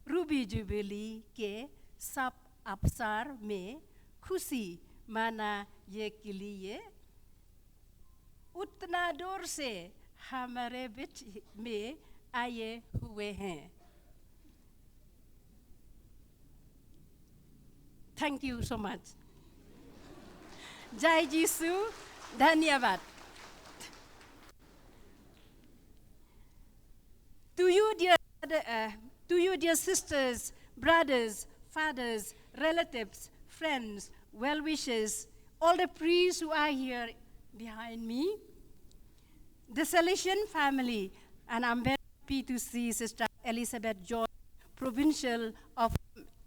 रूबी जुबिली के सब अवसर में खुशी मनाने के लिए उतना दूर से हमारे बीच में आए हुए हैं। Thank you so much. जय यीशु, धन्यवाद। To you, dear sisters, brothers, fathers, relatives, friends, well-wishers, all the priests who are here behind me, the Salesian family, and I'm very happy to see Sister Elizabeth George, provincial of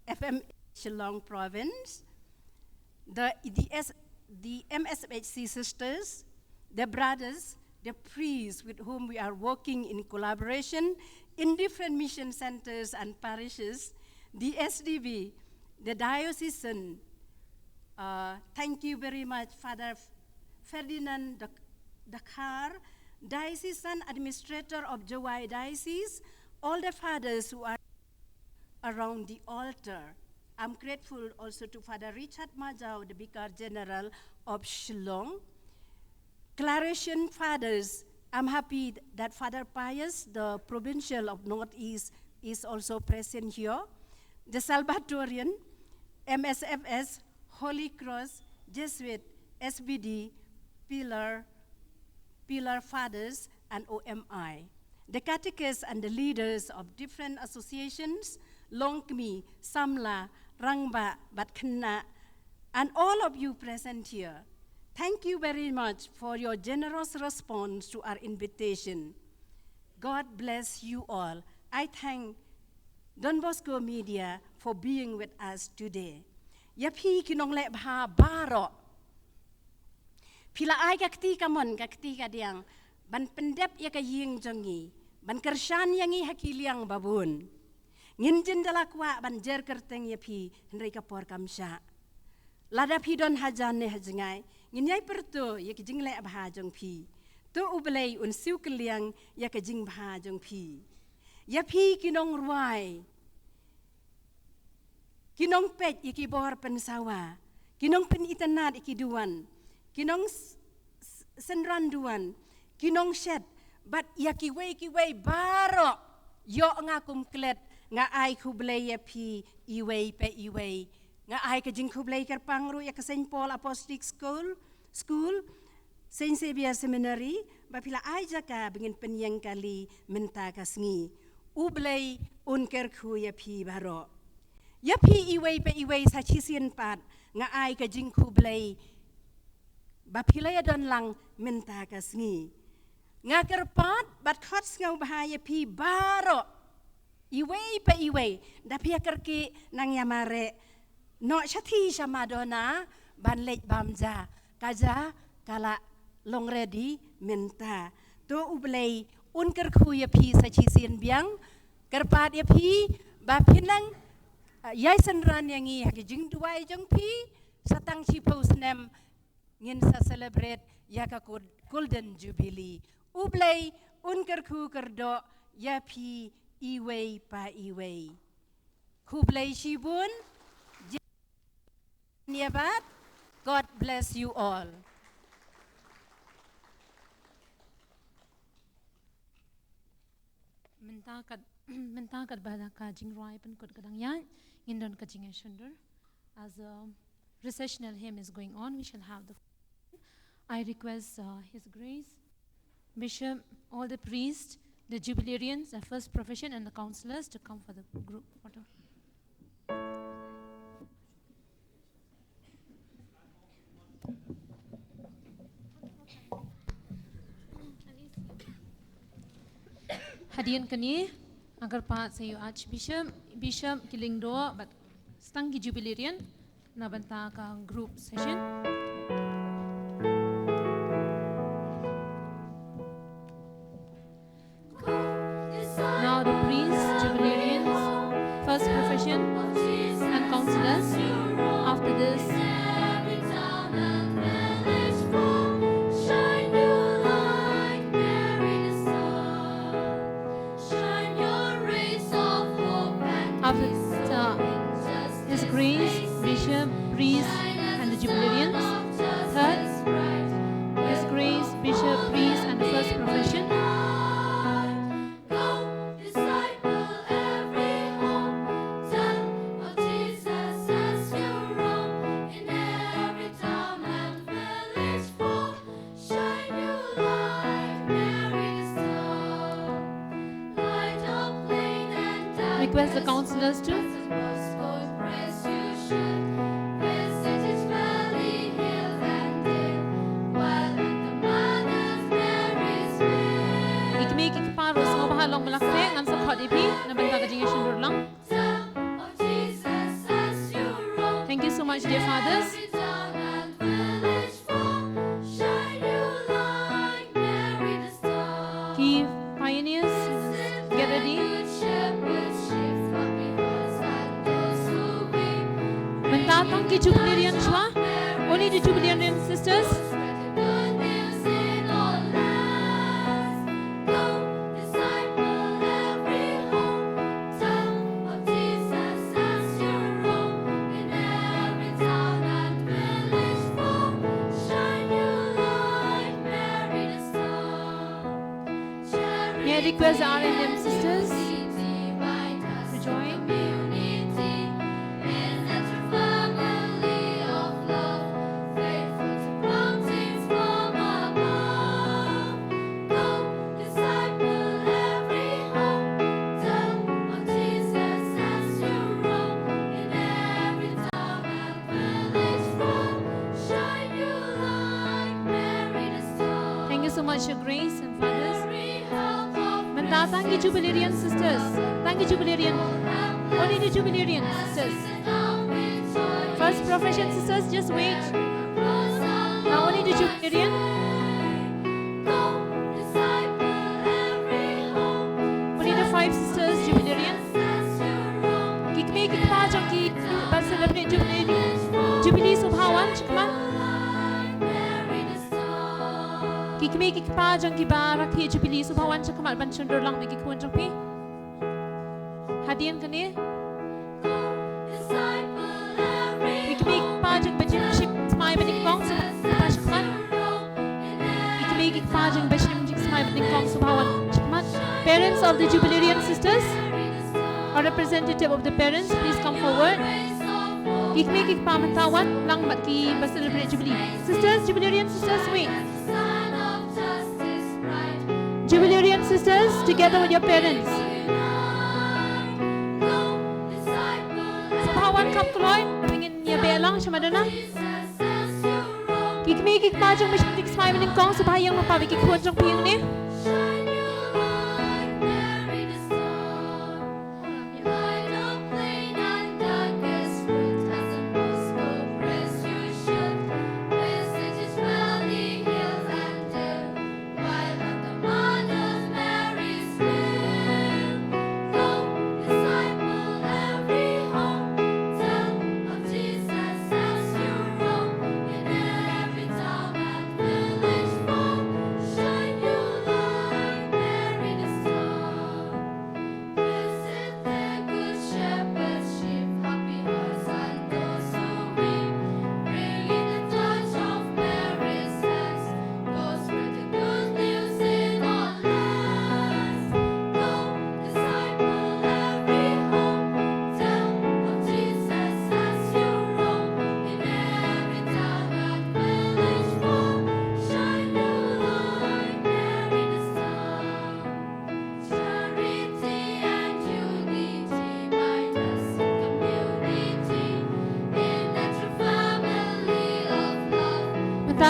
FM Shillong province, the MSHC sisters, the brothers, the priests with whom we are working in collaboration in different mission centers and parishes, the Vsdb, the diocesan. Thank you very much, Father Ferdinand Dakar, diocesan administrator of Jowai Diocese, all the fathers who are around the altar. I'm grateful also to Father Richard Majau, the Vicar General of Shillong. Claration fathers, I'm happy that Father Pius, the provincial of Northeast, is also present here. The Salvatorian, MSFS, Holy Cross, Jesuit, SBD, Pillar Fathers, and OMI. The catechists and the leaders of different associations, Longmi, Samla, Rangba, Batkana, and all of you present here. Thank you very much for your generous response to our invitation. God bless you all. I thank Don Bosco Media for being with us today. Yapi kinong le bha baro. Pila ay kakti kamon kakti kadiang ban pendep ya kaying jongi ban kershan yangi hakiliang babun. Nginjin dalakwa ban jer kerteng yapi henry kapor kamsha. Lada pidon hajan ne hajengai nginyai perto ya kijing le bha jong pi. To ublei un siu keliang ya kijing bha jong pi. Yapi kinong ruai. Kinong pet iki bor pensawa. Kinong pen itanat iki duan. Kinong senran duan. Kinong shed. But ya kiwei baro. Yo nga kumklet nga ai kublei yapi iwei pe iwei. Nga ai kajing kublei kerpangru ya ke St. Paul Apostolic School, St. Xavier Seminary, bapila ai jaka bingin penyang kali menta kasngi. Ublei unkerku ya pi baro. Ya pi iwei pe iwei sa chisien pat nga ai kajing kublei bapila ya don lang menta kasngi. Nga kerpat bat khots ngau bahaya pi baro. Iwei pe iwei dapia kerki nang yamare. No shati shamadona ban lej bamja kaja kala long ready menta to ublei unker khu ya phi sa chi sin biang kerpat ya phi ba phinang yai sanran yangi hagi jing duai jong phi satang chi posnem ngin sa celebrate ya ka golden jubilee ublei unker khu kerdo ya phi iwei pa iwei kublei shibun Nyabat, God bless you all. mentakat bada ka jing roi pen kot kadang yan indon ka jing shunder. As a recessional hymn is going on, we shall have the. I request His Grace, Bishop, all the priests, the Jubilarians, the first profession, and the counselors to come for the group photo. Hadian kani agar pahat sayu Archbishop, Bishop Kilingdo, but stangi Jubilarian na banta ka group session. Now the priests, Jubilarians, first profession, and counselors. After this, His Grace, Bishop, priest, and the Jubilarians. Third, His Grace, Bishop, priest, and the first profession. Request the counselors to. Long belakang ang support ipi na banta ka jing shindur lang. Thank you so much, dear fathers. Key pioneers, get ready. Mentatang ki Jubilarian shwa, only the Jubilarian sisters. Request the R&M sisters to join. Thank you so much, Your Grace and Fathers. Thank you, Jubilarian sisters. Thank you, Jubilarian. Only the Jubilarian sisters. First profession sisters, just wait. Now only the Jubilarian. Only the 5 sisters, Jubilarian. Kikme kikpa jangki bar celebrate Jubilee subhawan chikman. Kikme kikpa jangki bar rakhi Jubilee subhawan chakmal ban chundur lang megi kun jangpi. Hadian kane. Kikme kikpa jang bajim ship smai baning kong subhawan chakman. Kikme kikpa jang bajim smai baning kong subhawan chakman. Parents of the Jubilarian sisters, or representative of the parents, please come forward. Kikme kikpa mantawan lang mat ki ba celebrate Jubilee. Sisters, Jubilarian sisters, wait. Jubilarian sisters, together with your parents. Subhawan kam kuloy, ingin niya belang shamadana. Kikmi kikpa jang mission tik smai maning kong subhayang mapawi kikhuan jang piyang ni.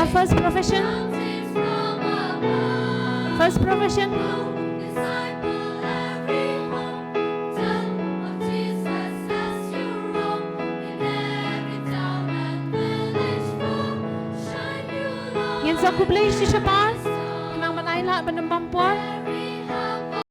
Sister, first profession. First profession. Ngin sa kublay si Shabas, kenang manayla benembampuan.